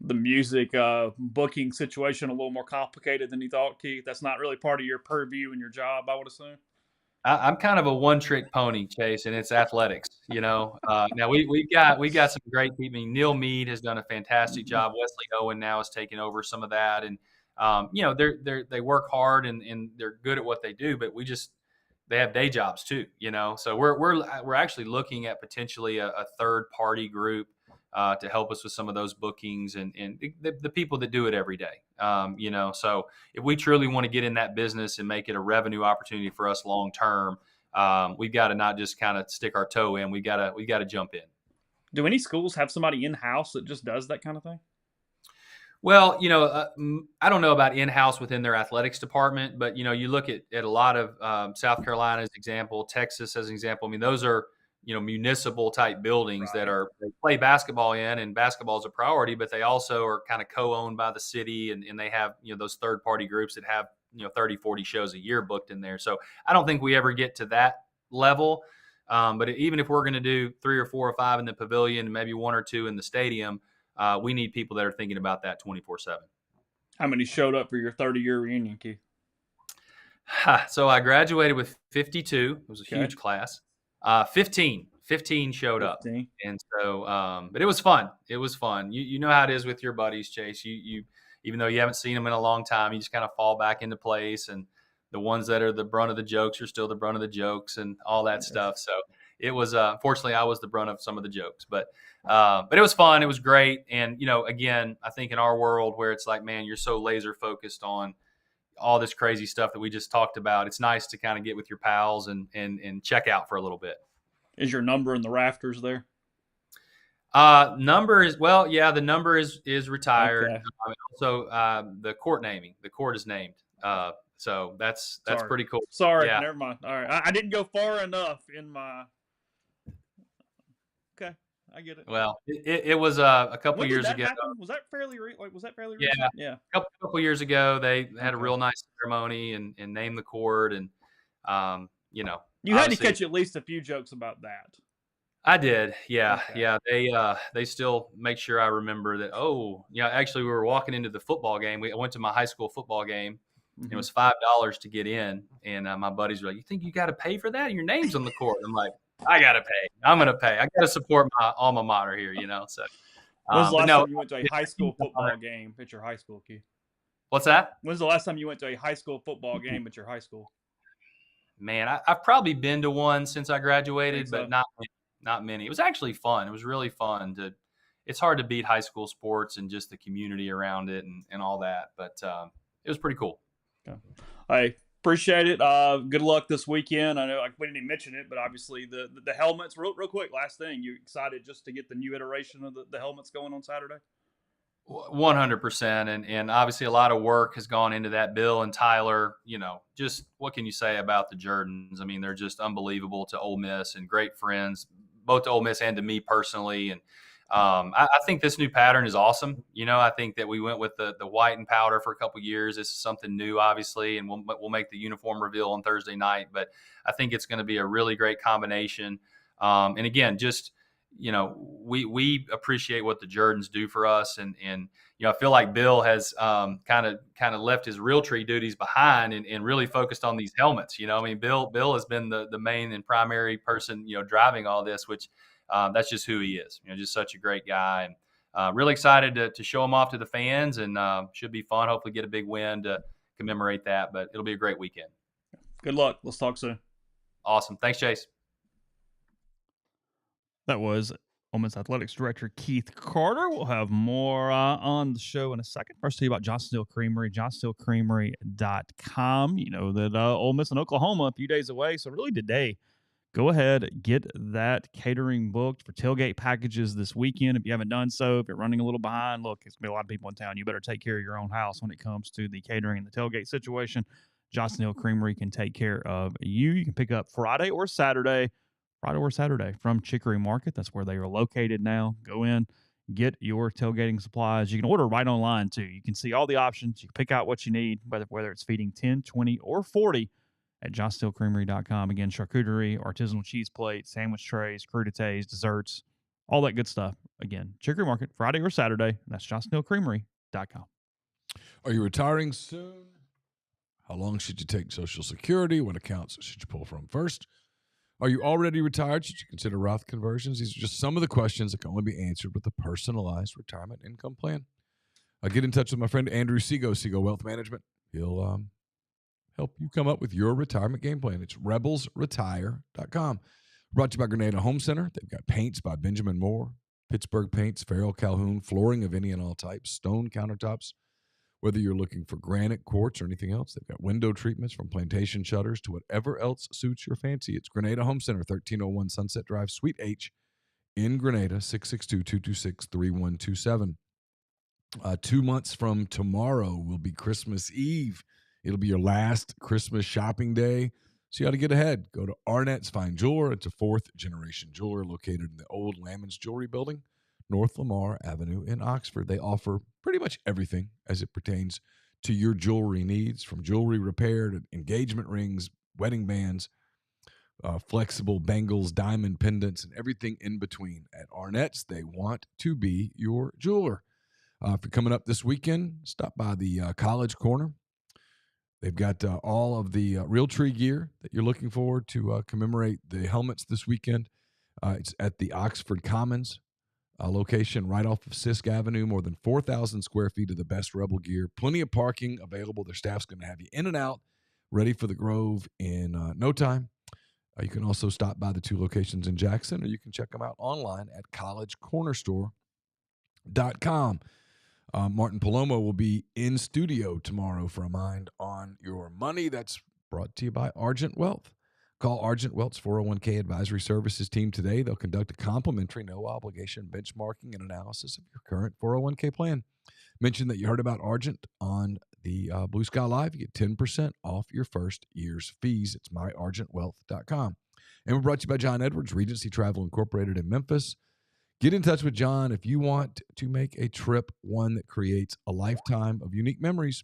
Speaker 1: The music booking situation a little more complicated than you thought, Keith? That's not really part of your purview in your job, I would assume.
Speaker 3: I'm kind of a one-trick pony, Chase, and it's athletics. Now we got some great people. I mean, Neal Mead has done a fantastic job. Wesley Owen now is taking over some of that, and they work hard and they're good at what they do, but they have day jobs too. So we're actually looking at potentially a third-party group to help us with some of those bookings and the people that do it every day. So if we truly want to get in that business and make it a revenue opportunity for us long term, we've got to not just kind of stick our toe in. We got to jump in.
Speaker 1: Do any schools have somebody in house that just does that kind of thing?
Speaker 3: Well, I don't know about in-house within their athletics department, but you look at a lot of South Carolina as an example, Texas as an example. I mean, those are municipal type buildings that they play basketball in, and basketball is a priority, but they also are kind of co-owned by the city, and they have, those third party groups that have, 30, 40 shows a year booked in there. So I don't think we ever get to that level. But even if we're going to do 3 or 4 or 5 in the pavilion, and maybe 1 or 2 in the stadium, we need people that are thinking about that 24/7.
Speaker 1: How many showed up for your 30-year reunion, Keith?
Speaker 3: So I graduated with 52. It was a huge class. 15 showed up. And so, but it was fun. It was fun. You know how it is with your buddies, Chase. You even though you haven't seen them in a long time, you just kind of fall back into place. And the ones that are the brunt of the jokes are still the brunt of the jokes and all that stuff. So it was, fortunately I was the brunt of some of the jokes, but it was fun. It was great. And, again, I think in our world where it's like, man, you're so laser focused on all this crazy stuff that we just talked about, it's nice to kind of get with your pals and check out for a little bit.
Speaker 1: Is your number in the rafters there?
Speaker 3: Number is, well, yeah, the number is retired.
Speaker 1: Okay.
Speaker 3: Also, the court is named. So that's pretty cool.
Speaker 1: Sorry, yeah. Never mind. All right, I didn't go far enough in my. Okay, I get it.
Speaker 3: Well, it was a couple years ago.
Speaker 1: Happen? Was that fairly recent?
Speaker 3: Yeah. A couple years ago, they had a real nice ceremony and named the court, and you know,
Speaker 1: You had to
Speaker 3: obviously
Speaker 1: catch at least a few jokes about that.
Speaker 3: I did. Yeah.
Speaker 1: Okay.
Speaker 3: Yeah. They still make sure I remember that. Oh, yeah. Actually, we were walking into the football game. I went to my high school football game. It was $5 to get in, and my buddies were like, "You think you got to pay for that? Your name's on the court." I'm like, "I got to pay. I'm going to pay. I got to support my alma mater here, you know." So,
Speaker 1: When's the
Speaker 3: but
Speaker 1: last
Speaker 3: no,
Speaker 1: time you went to a high school football game at your high school, Keith?
Speaker 3: what's that?
Speaker 1: When's the last time you went to a high school football game at your high school?
Speaker 3: Man, I've probably been to one since I graduated,
Speaker 1: So?
Speaker 3: but not many. It was actually fun. It was really fun to. It's hard to beat high school sports and just the community around it and all that, but it was pretty cool.
Speaker 1: Okay. I appreciate it. Good luck this weekend. I know we didn't even mention it, but obviously the helmets. Real quick, last thing. You excited just to get the new iteration of the helmets going on Saturday?
Speaker 3: 100%, and obviously a lot of work has gone into that. Bill and Tyler, you know, just what can you say about the Jordans? I mean, they're just unbelievable to Ole Miss and great friends, both to Ole Miss and to me personally. And I think this new pattern is awesome. You know, I think that we went with the white and powder for a couple of years. This is something new, obviously, and we'll make the uniform reveal on Thursday night. But I think it's going to be a really great combination. And again, just you know, we appreciate what the Jordans do for us, and you know, I feel like Bill has kind of left his realtree duties behind and really focused on these helmets. You know, I mean, Bill has been the main and primary person, you know, driving all this, which that's just who he is. You know, just such a great guy, and really excited to show him off to the fans, and should be fun. Hopefully, get a big win to commemorate that, but it'll be a great weekend.
Speaker 1: Good luck. Let's talk soon.
Speaker 3: Awesome. Thanks, Chase.
Speaker 1: That was Ole Miss Athletics Director Keith Carter. We'll have more on the show in a second. First, tell you about Johnston Steel Creamery, johnstonsteelcreamery.com. You know that Ole Miss and Oklahoma a few days away, so really today, go ahead, get that catering booked for tailgate packages this weekend. If you haven't done so, if you're running a little behind, look, it's going to be a lot of people in town. You better take care of your own house when it comes to the catering and the tailgate situation. Johnston Steel Creamery can take care of you. You can pick up Friday or Saturday from Chicory Market. That's where they are located now. Go in, get your tailgating supplies. You can order right online, too. You can see all the options. You can pick out what you need, whether it's feeding 10, 20, or 40 at johnstonsteelcreamery.com. Again, charcuterie, artisanal cheese plates, sandwich trays, crudités, desserts, all that good stuff. Again, Chicory Market, Friday or Saturday. That's johnstonsteelcreamery.com.
Speaker 2: Are you retiring soon? How long should you take Social Security? What accounts should you pull from first? Are you already retired? Should you consider Roth conversions? These are just some of the questions that can only be answered with a personalized retirement income plan. Get in touch with my friend Andrew Seago, Seago Wealth Management. He'll help you come up with your retirement game plan. It's rebelsretire.com. Brought to you by Grenada Home Center. They've got paints by Benjamin Moore, Pittsburgh Paints, Farrell Calhoun, flooring of any and all types, stone countertops. Whether you're looking for granite, quartz, or anything else, they've got window treatments from plantation shutters to whatever else suits your fancy. It's Grenada Home Center, 1301 Sunset Drive, Suite H in Grenada, 662-226-3127. 2 months from tomorrow will be Christmas Eve. It'll be your last Christmas shopping day, so you got to get ahead. Go to Arnett's Fine Jeweler. It's a fourth-generation jeweler located in the old Lamons Jewelry Building, North Lamar Avenue in Oxford. They offer pretty much everything as it pertains to your jewelry needs, from jewelry repair to engagement rings, wedding bands, flexible bangles, diamond pendants, and everything in between. At Arnett's, they want to be your jeweler. If you're coming up this weekend, stop by the College Corner. They've got all of the Realtree gear that you're looking for to commemorate the helmets this weekend. It's at the Oxford Commons location right off of Sisk Avenue. More than 4,000 square feet of the best Rebel gear. Plenty of parking available. Their staff's going to have you in and out, ready for the Grove in no time. You can also stop by the 2 locations in Jackson, or you can check them out online at collegecornerstore.com. Martin Palomo will be in studio tomorrow for a Mind on Your Money. That's brought to you by Argent Wealth. Call Argent Wealth's 401k advisory services team today. They'll conduct a complimentary, no-obligation benchmarking and analysis of your current 401k plan. Mention that you heard about Argent on the Blue Sky Live. You get 10% off your first year's fees. It's myargentwealth.com. And we're brought to you by John Edwards, Regency Travel Incorporated in Memphis. Get in touch with John if you want to make a trip one that creates a lifetime of unique memories.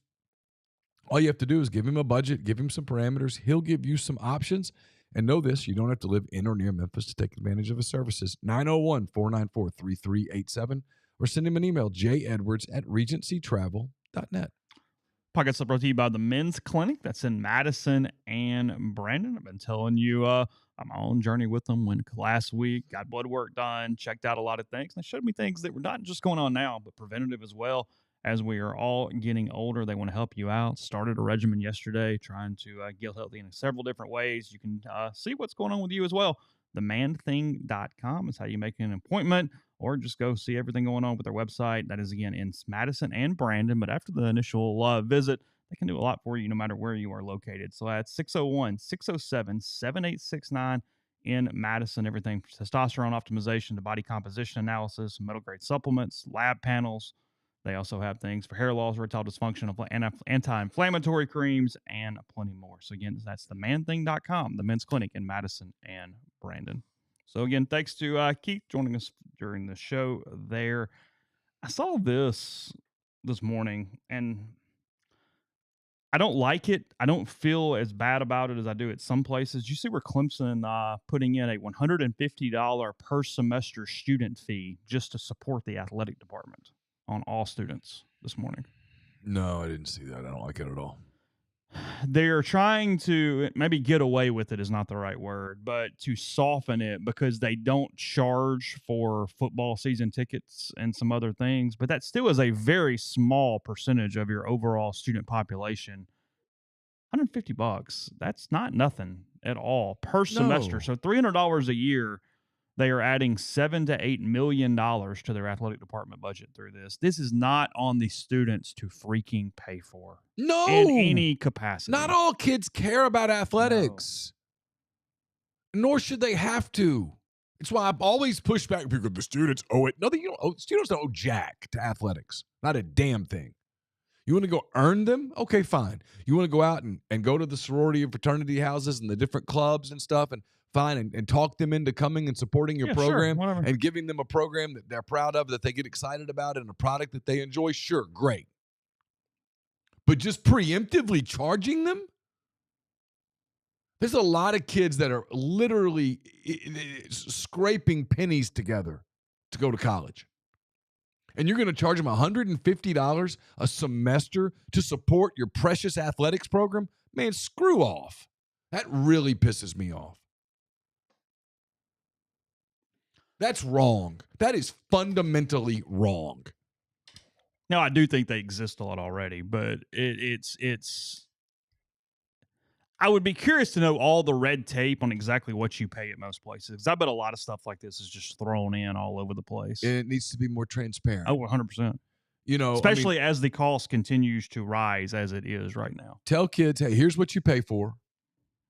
Speaker 2: All you have to do is give him a budget, give him some parameters. He'll give you some options, And know this, you don't have to live in or near Memphis to take advantage of his services. 901-494-3387 or send him an email, jedwards@regencytravel.net.
Speaker 1: Podcast brought to you by the Men's Clinic that's in Madison and Brandon. I've been telling you I'm on my own journey with them. Went last week, got blood work done, checked out a lot of things. They showed me things that were not just going on now, but preventative as well. As we are all getting older, they want to help you out. Started a regimen yesterday, trying to get healthy in several different ways. You can see what's going on with you as well. TheManThing.com is how you make an appointment, or just go see everything going on with their website. That is, again, in Madison and Brandon. But after the initial visit, they can do a lot for you no matter where you are located. So that's 601-607-7869 in Madison. Everything from testosterone optimization to body composition analysis, medical grade supplements, lab panels. They also have things for hair loss, erectile dysfunction, anti-inflammatory creams, and plenty more. So again, that's themanthing.com, the men's clinic in Madison and Brandon. So again, thanks to Keith joining us during the show there. I saw this morning, and I don't like it. I don't feel as bad about it as I do at some places. You see where Clemson putting in a $150 per semester student fee just to support the athletic department on all students this morning.
Speaker 2: No, I didn't see that. I don't like it at all.
Speaker 1: They're trying to maybe get away with it is not the right word, but to soften it because they don't charge for football season tickets and some other things. But that still is a very small percentage of your overall student population. $150. That's not nothing at all per semester. So $300 a year. They are adding $7 to $8 million to their athletic department budget through this. This is not on the students to freaking pay for.
Speaker 2: No.
Speaker 1: In any capacity.
Speaker 2: Not all kids care about athletics. No. Nor should they have to. It's why I've always pushed back because the students owe it. No, you don't owe, students don't owe jack to athletics. Not a damn thing. You want to go earn them? Okay, fine. You want to go out and go to the sorority and fraternity houses and the different clubs and stuff and fine and talk them into coming and supporting your program and giving them a program that they're proud of, that they get excited about, and a product that they enjoy. Sure, great. But just preemptively charging them? There's a lot of kids that are literally scraping pennies together to go to college. And you're going to charge them $150 a semester to support your precious athletics program? Man, screw off. That really pisses me off. That's wrong. That is fundamentally wrong.
Speaker 1: Now, I do think they exist a lot already, but it's. I would be curious to know all the red tape on exactly what you pay at most places. Because I bet a lot of stuff like this is just thrown in all over the place.
Speaker 2: And it needs to be more transparent.
Speaker 1: Oh, 100%.
Speaker 2: You know,
Speaker 1: especially as the cost continues to rise as it is right now.
Speaker 2: Tell kids, hey, here's what you pay for.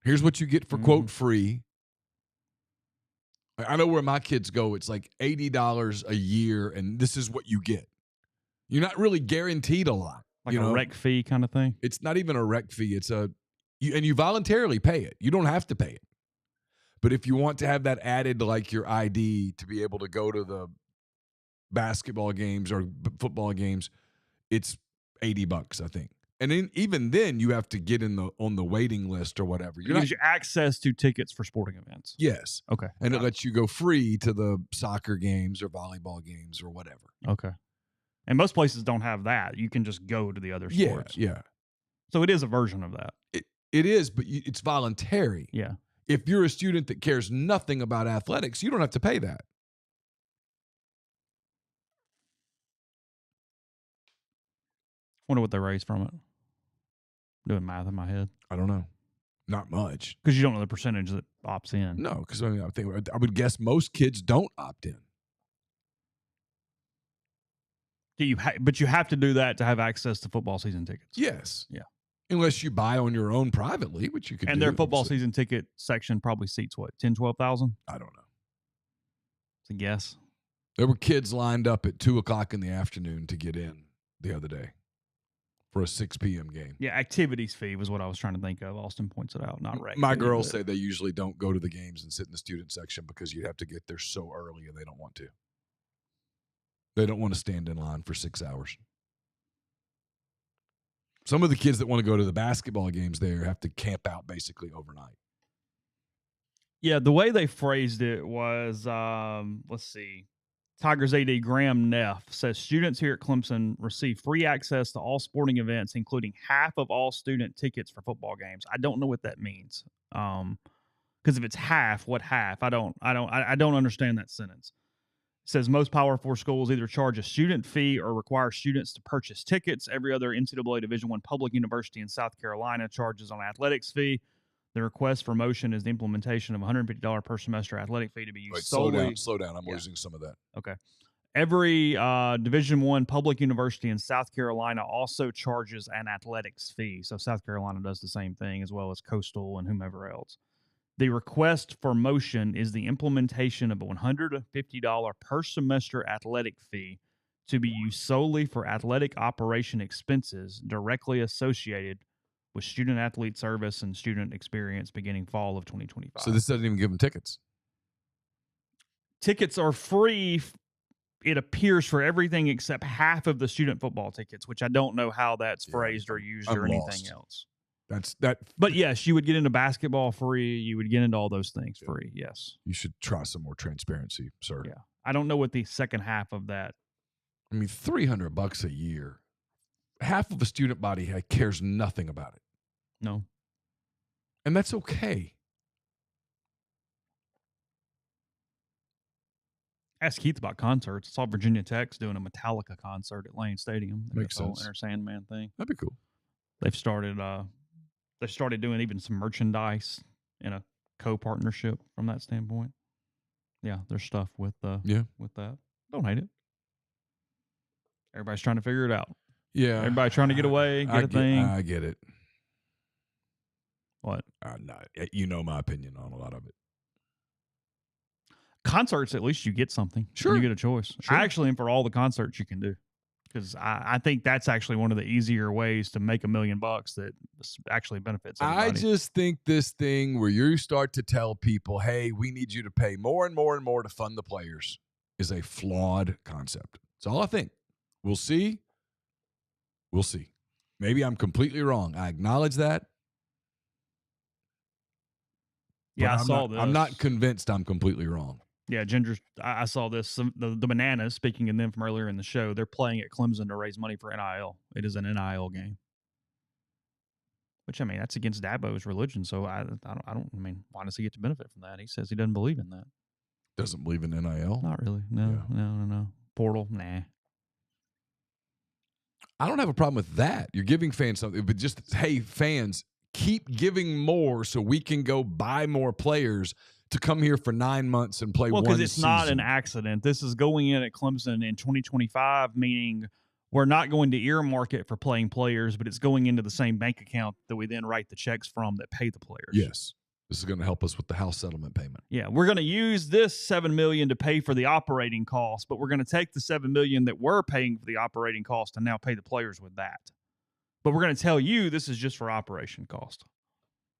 Speaker 2: Here's what you get for, quote, free. I know where my kids go. It's like $80 a year, and this is what you get. You're not really guaranteed a lot.
Speaker 1: Like a rec fee kind of thing?
Speaker 2: It's not even a rec fee. It's and you voluntarily pay it. You don't have to pay it. But if you want to have that added to like your ID to be able to go to the basketball games or football games, it's $80, I think. And then even then, you have to get on the waiting list or whatever.
Speaker 1: It gives you access to tickets for sporting events.
Speaker 2: Yes.
Speaker 1: Okay.
Speaker 2: And it lets you go free to the soccer games or volleyball games or whatever.
Speaker 1: Okay. And most places don't have that. You can just go to the other sports.
Speaker 2: Yeah.
Speaker 1: So it is a version of that.
Speaker 2: It is, but it's voluntary.
Speaker 1: Yeah.
Speaker 2: If you're a student that cares nothing about athletics, you don't have to pay that.
Speaker 1: Wonder what they raise from it. Doing math in my head.
Speaker 2: I don't know. Not much.
Speaker 1: Because you don't know the percentage that opts in.
Speaker 2: No, because I would guess most kids don't opt in.
Speaker 1: But you have to do that to have access to football season tickets.
Speaker 2: Yes.
Speaker 1: Yeah.
Speaker 2: Unless you buy on your own privately, which you can do.
Speaker 1: And their football season ticket section probably seats what, 10, 12,000?
Speaker 2: I don't know.
Speaker 1: It's a guess.
Speaker 2: There were kids lined up at 2:00 in the afternoon to get in the other day for a 6 p.m. game.
Speaker 1: Yeah, activities fee was what I was trying to think of. Austin points it out, not rec.
Speaker 2: My girls say they usually don't go to the games and sit in the student section because you have to get there so early and they don't want to. They don't want to stand in line for 6 hours. Some of the kids that want to go to the basketball games there have to camp out basically overnight.
Speaker 1: Yeah, the way they phrased it was, let's see. Tigers AD Graham Neff says students here at Clemson receive free access to all sporting events, including half of all student tickets for football games. I don't know what that means. Because if it's half, what half? I don't understand that sentence. It says most Power Four schools either charge a student fee or require students to purchase tickets. Every other NCAA Division I public university in South Carolina charges an athletics fee. The request for motion is the implementation of $150 per semester athletic fee to be used solely.
Speaker 2: Slow down. I'm losing some of that.
Speaker 1: Okay. Every Division I public university in South Carolina also charges an athletics fee. So South Carolina does the same thing, as well as Coastal and whomever else. The request for motion is the implementation of a $150 per semester athletic fee to be used solely for athletic operation expenses directly associated with student athlete service and student experience beginning fall of 2025.
Speaker 2: So this doesn't even give them tickets.
Speaker 1: Tickets are free, it appears, for everything except half of the student football tickets, which I don't know how that's phrased or used or anything else.
Speaker 2: That's that.
Speaker 1: But yes, you would get into basketball free. You would get into all those things free. Yes.
Speaker 2: You should try some more transparency, sir.
Speaker 1: Yeah. I don't know what the second half of that.
Speaker 2: I mean, $300 a year. Half of the student body cares nothing about it.
Speaker 1: No.
Speaker 2: And that's okay.
Speaker 1: Ask Keith about concerts. I saw Virginia Tech's doing a Metallica concert at Lane Stadium.
Speaker 2: Makes sense.
Speaker 1: Enter Sandman thing.
Speaker 2: That'd be cool.
Speaker 1: They've started doing even some merchandise in a co-partnership from that standpoint. Yeah, there's stuff with that. Don't hate it. Everybody's trying to figure it out.
Speaker 2: Yeah.
Speaker 1: Everybody trying to get away, get a thing.
Speaker 2: I get it.
Speaker 1: What?
Speaker 2: No, you know my opinion on a lot of it.
Speaker 1: Concerts, at least you get something.
Speaker 2: Sure.
Speaker 1: You get a choice.
Speaker 2: Sure.
Speaker 1: I actually am for all the concerts you can do. Because I think that's actually one of the easier ways to make $1 million that actually benefits everybody.
Speaker 2: I just think this thing where you start to tell people, hey, we need you to pay more and more and more to fund the players is a flawed concept. That's all I think. We'll see. We'll see. Maybe I'm completely wrong. I acknowledge that.
Speaker 1: Yeah, I saw this.
Speaker 2: I'm not convinced I'm completely wrong.
Speaker 1: Yeah, Ginger, I saw this. The Bananas, speaking of them from earlier in the show, they're playing at Clemson to raise money for NIL. It is an NIL game. Which, I mean, that's against Dabo's religion. So I mean, why does he get to benefit from that? He says he doesn't believe in that.
Speaker 2: Doesn't believe in NIL?
Speaker 1: Not really. No. Portal, nah.
Speaker 2: I don't have a problem with that. You're giving fans something, but just, hey, fans, keep giving more so we can go buy more players to come here for 9 months and play one season.
Speaker 1: Well, because it's not an accident. This is going in at Clemson in 2025, meaning we're not going to earmark it for playing players, but it's going into the same bank account that we then write the checks from that pay the players.
Speaker 2: Yes. This is going to help us with the house settlement payment.
Speaker 1: Yeah, we're going to use this $7 million to pay for the operating costs, but we're going to take the $7 million that we're paying for the operating cost and now pay the players with that. But we're going to tell you this is just for operation cost.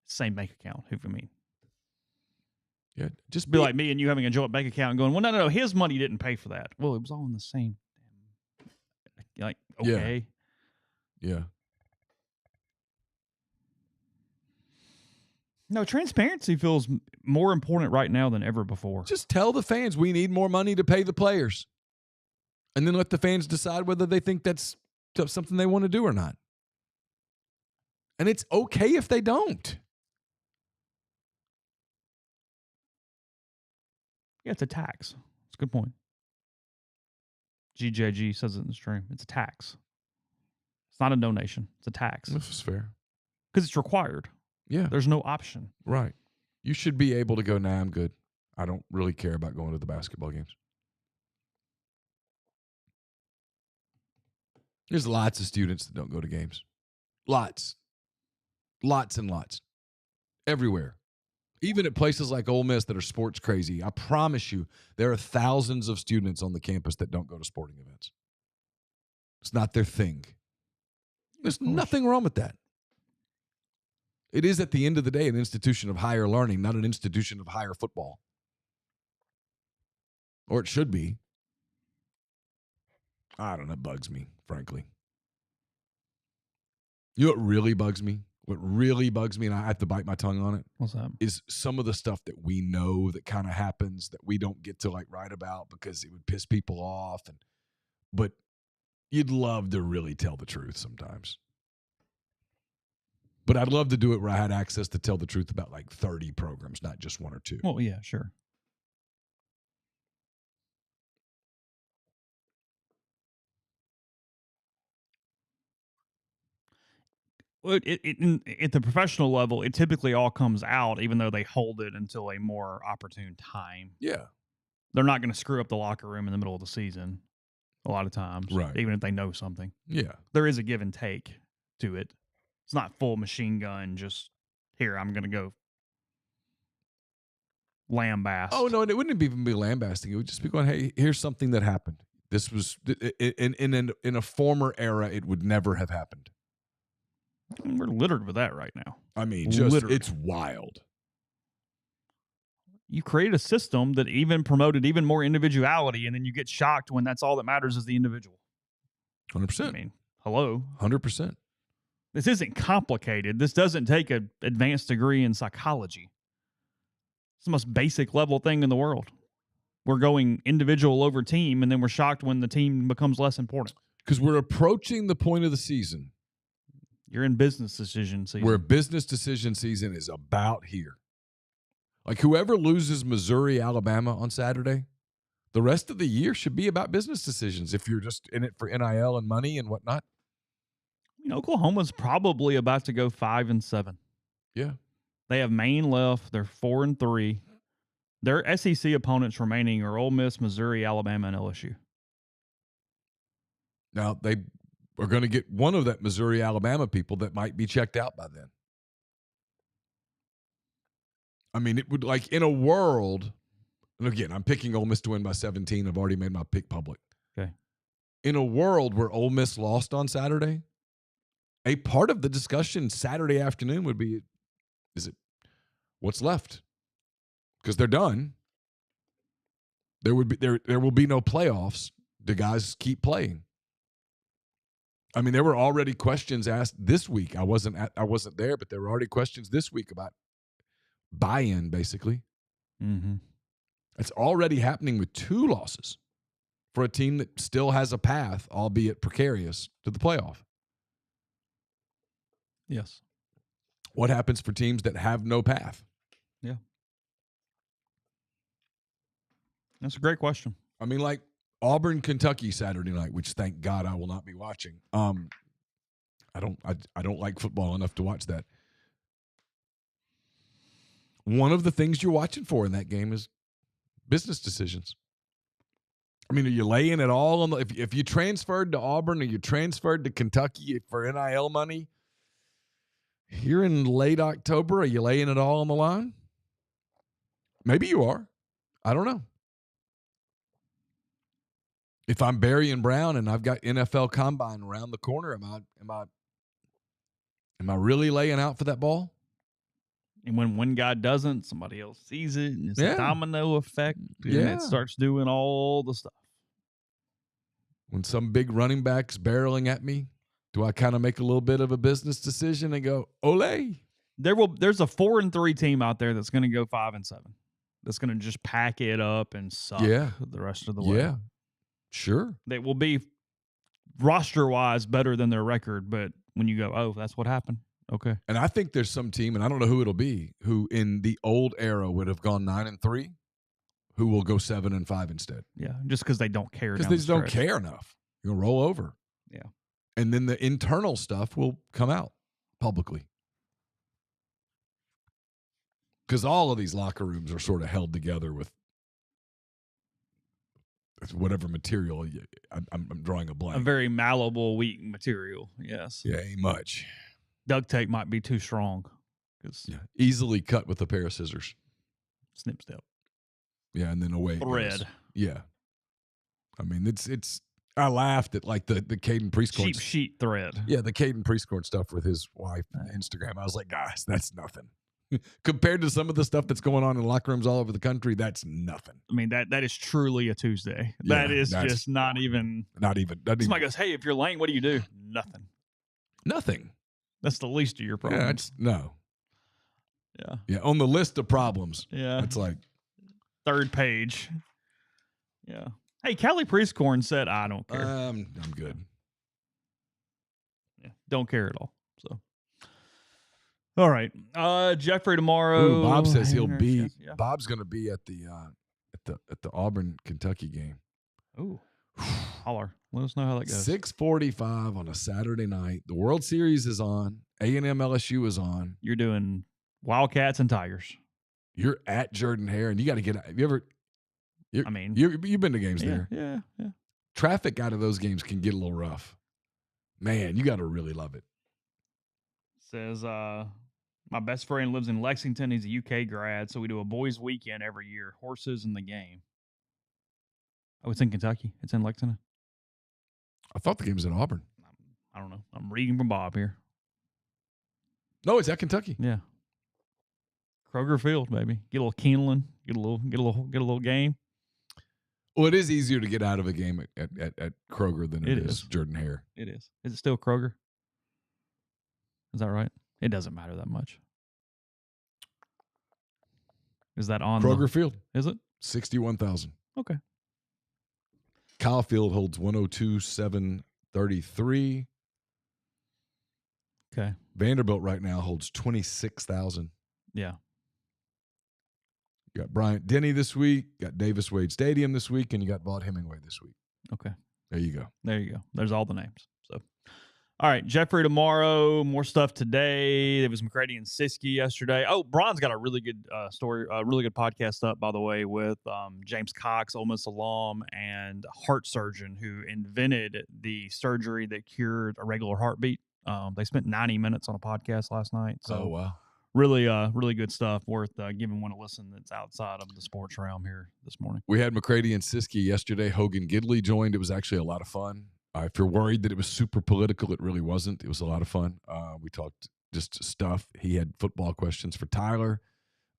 Speaker 1: Same bank account, if you mean.
Speaker 2: Yeah, just
Speaker 1: be like me and you having a joint bank account and going, well, no, his money didn't pay for that. Well, it was all in the same. Like, okay.
Speaker 2: Yeah.
Speaker 1: No, transparency feels more important right now than ever before.
Speaker 2: Just tell the fans we need more money to pay the players. And then let the fans decide whether they think that's something they want to do or not. And it's okay if they don't.
Speaker 1: Yeah, it's a tax. It's a good point. GJG says it in the stream. It's a tax. It's not a donation. It's a tax.
Speaker 2: This is fair.
Speaker 1: Because it's required.
Speaker 2: Yeah.
Speaker 1: There's no option.
Speaker 2: Right. You should be able to go, nah, I'm good. I don't really care about going to the basketball games. There's lots of students that don't go to games. Lots. Lots and lots. Everywhere. Even at places like Ole Miss that are sports crazy, I promise you, there are thousands of students on the campus that don't go to sporting events. It's not their thing. There's nothing wrong with that. It is, at the end of the day, an institution of higher learning, not an institution of higher football. Or it should be. I don't know. It bugs me, frankly. You know what really bugs me? what really bugs me, and I have to bite my tongue on it,
Speaker 1: What's that?
Speaker 2: is some of the stuff that we know that kind of happens that we don't get to like write about because it would piss people off. But you'd love to really tell the truth sometimes. But I'd love to do it where I had access to tell the truth about like 30 programs, not just one or two.
Speaker 1: Well, yeah, sure. Well, at the professional level, it typically all comes out, even though they hold it until a more opportune time.
Speaker 2: Yeah.
Speaker 1: They're not going to screw up the locker room in the middle of the season a lot of times,
Speaker 2: Right.
Speaker 1: even if they know something.
Speaker 2: Yeah.
Speaker 1: There is a give and take to it. It's not full machine gun, just here, I'm going to go lambast.
Speaker 2: Oh, no, and it wouldn't even be lambasting. It would just be going, hey, here's something that happened. This was, in a former era, it would never have happened.
Speaker 1: We're littered with that right now.
Speaker 2: I mean, just
Speaker 1: Literally.
Speaker 2: it's wild.
Speaker 1: You create a system that even promoted even more individuality, and then you get shocked when that's all that matters is the individual.
Speaker 2: 100%.
Speaker 1: I mean, hello.
Speaker 2: 100%.
Speaker 1: This isn't complicated. This doesn't take an advanced degree in psychology. It's the most basic level thing in the world. We're going individual over team, and then we're shocked when the team becomes less important.
Speaker 2: Because we're approaching the point of the season
Speaker 1: You're in business decision season.
Speaker 2: where business decision season is about here. Like whoever loses Missouri, Alabama on Saturday, the rest of the year should be about business decisions if you're just in it for NIL and money and whatnot.
Speaker 1: Oklahoma's probably about to go 5-7.
Speaker 2: Yeah.
Speaker 1: They have Maine left. They're 4-3. Their SEC opponents remaining are Ole Miss, Missouri, Alabama, and LSU.
Speaker 2: Now, they are going to get one of that Missouri, Alabama people that might be checked out by then. I mean, it would like in a world, and again, I'm picking Ole Miss to win by 17. I've already made my pick public.
Speaker 1: Okay.
Speaker 2: In a world where Ole Miss lost on Saturday, a part of the discussion Saturday afternoon would be, is it what's left? Because they're done. There will be no playoffs. The guys keep playing. I mean, there were already questions asked this week. I wasn't there, but there were already questions this week about buy-in, basically.
Speaker 1: Mm-hmm.
Speaker 2: It's already happening with 2 losses for a team that still has a path, albeit precarious, to the playoff.
Speaker 1: Yes.
Speaker 2: What happens for teams that have no path?
Speaker 1: Yeah. That's a great question.
Speaker 2: I mean, like Auburn, Kentucky Saturday night, which thank God I will not be watching. I don't like football enough to watch that. One of the things you're watching for in that game is business decisions. I mean, are you laying it all on the if you transferred to Auburn or you transferred to Kentucky for NIL money here in late October, are you laying it all on the line? Maybe you are. I don't know. If I'm Barry and Brown and I've got NFL Combine around the corner, am I really laying out for that ball?
Speaker 1: And when one guy doesn't, somebody else sees it, and it's a domino effect, and it starts doing all the stuff.
Speaker 2: When some big running back's barreling at me, do I kind of make a little bit of a business decision and go, ole?
Speaker 1: There's a 4-3 team out there that's going to go 5-7. That's going to just pack it up and suck the rest of the way.
Speaker 2: Yeah, sure.
Speaker 1: They will be roster-wise better than their record, but when you go, oh, that's what happened. Okay.
Speaker 2: And I think there's some team, and I don't know who it'll be, who in the old era would have gone 9-3, who will go 7-5 instead.
Speaker 1: Yeah, just because they don't care.
Speaker 2: Because they just don't care enough. You're going to roll over.
Speaker 1: Yeah.
Speaker 2: And then the internal stuff will come out publicly. Because all of these locker rooms are sort of held together with whatever material. I'm drawing a blank.
Speaker 1: A very malleable, weak material, yes.
Speaker 2: Yeah, ain't much.
Speaker 1: Duct tape might be too strong.
Speaker 2: Easily cut with a pair of scissors.
Speaker 1: Snip, snip.
Speaker 2: Yeah, and then away
Speaker 1: Thread.
Speaker 2: It goes. Yeah. I mean, it's. I laughed at like the Caden Prescorn.
Speaker 1: Cheap sheet thread.
Speaker 2: Yeah, the Caden Prescorn stuff with his wife on Instagram. I was like, guys, that's nothing. Compared to some of the stuff that's going on in locker rooms all over the country, that's nothing.
Speaker 1: I mean, that is truly a Tuesday. That is just not even.
Speaker 2: Not even.
Speaker 1: Somebody goes, hey, if you're lame, what do you do? Nothing.
Speaker 2: Nothing.
Speaker 1: That's the least of your problems.
Speaker 2: Yeah, it's no.
Speaker 1: Yeah.
Speaker 2: Yeah, on the list of problems.
Speaker 1: Yeah.
Speaker 2: It's like
Speaker 1: third page. Yeah. Hey, Callie Priestcorn said, I don't care.
Speaker 2: I'm good.
Speaker 1: Yeah. Don't care at all. So, all right. Jeffrey tomorrow.
Speaker 2: Ooh, Bob says he'll
Speaker 1: Hanger,
Speaker 2: be.
Speaker 1: yeah.
Speaker 2: Bob's going to be at the Auburn Kentucky game.
Speaker 1: Ooh. Holler. Let us know how that goes.
Speaker 2: 6:45 on a Saturday night. The World Series is on. A&M LSU is on.
Speaker 1: You're doing Wildcats and Tigers.
Speaker 2: You're at Jordan-Hare, and you got to get. Have you ever?
Speaker 1: I mean,
Speaker 2: you've been to games
Speaker 1: yeah,
Speaker 2: there.
Speaker 1: Yeah.
Speaker 2: Traffic out of those games can get a little rough. Man, you got to really love it.
Speaker 1: Says, my best friend lives in Lexington. He's a UK grad, so we do a boys' weekend every year. Horses in the game. Oh, it's in Kentucky. It's in Lexington.
Speaker 2: I thought the game was in Auburn.
Speaker 1: I don't know. I'm reading from Bob here.
Speaker 2: No, it's at Kentucky.
Speaker 1: Yeah. Kroger Field, baby. Get a little Keeneland. Get a little game.
Speaker 2: Well, it is easier to get out of a game at Kroger than it is Jordan-Hare.
Speaker 1: It is. Is it still Kroger? Is that right? It doesn't matter that much. Is that on
Speaker 2: Kroger Field?
Speaker 1: Is it?
Speaker 2: 61,000.
Speaker 1: Okay.
Speaker 2: Kyle Field holds 102,733.
Speaker 1: Okay.
Speaker 2: Vanderbilt right now holds 26,000.
Speaker 1: Yeah.
Speaker 2: You got Bryant Denny this week, got Davis Wade Stadium this week, and you got Vaught Hemingway this week.
Speaker 1: Okay.
Speaker 2: There you go.
Speaker 1: There's all the names. So, all right, Jeffrey tomorrow. More stuff today. There was McCready and Siskey yesterday. Oh, Bron's got a really good story, a really good podcast up, by the way, with James Cox, Ole Miss alum and heart surgeon who invented the surgery that cured irregular heartbeat. They spent 90 minutes on a podcast last night. So,
Speaker 2: oh, wow.
Speaker 1: Really good stuff. Worth giving one a listen that's outside of the sports realm here this morning.
Speaker 2: We had McCready and Siskey yesterday. Hogan Gidley joined. It was actually a lot of fun. If you're worried that it was super political, it really wasn't. It was a lot of fun. We talked just stuff. He had football questions for Tyler.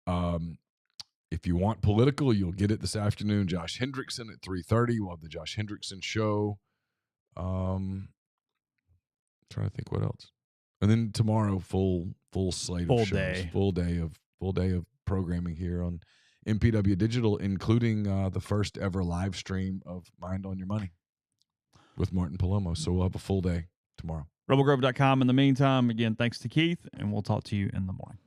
Speaker 2: If you want political, you'll get it this afternoon. Josh Hendrickson at 3:30. We'll have the Josh Hendrickson show. Trying to think what else. And then tomorrow, full slate of shows. Full day of programming here on MPW Digital, including the first ever live stream of Mind on Your Money with Martin Palomo. So we'll have a full day tomorrow.
Speaker 1: RebelGrove.com. In the meantime, again, thanks to Keith, and we'll talk to you in the morning.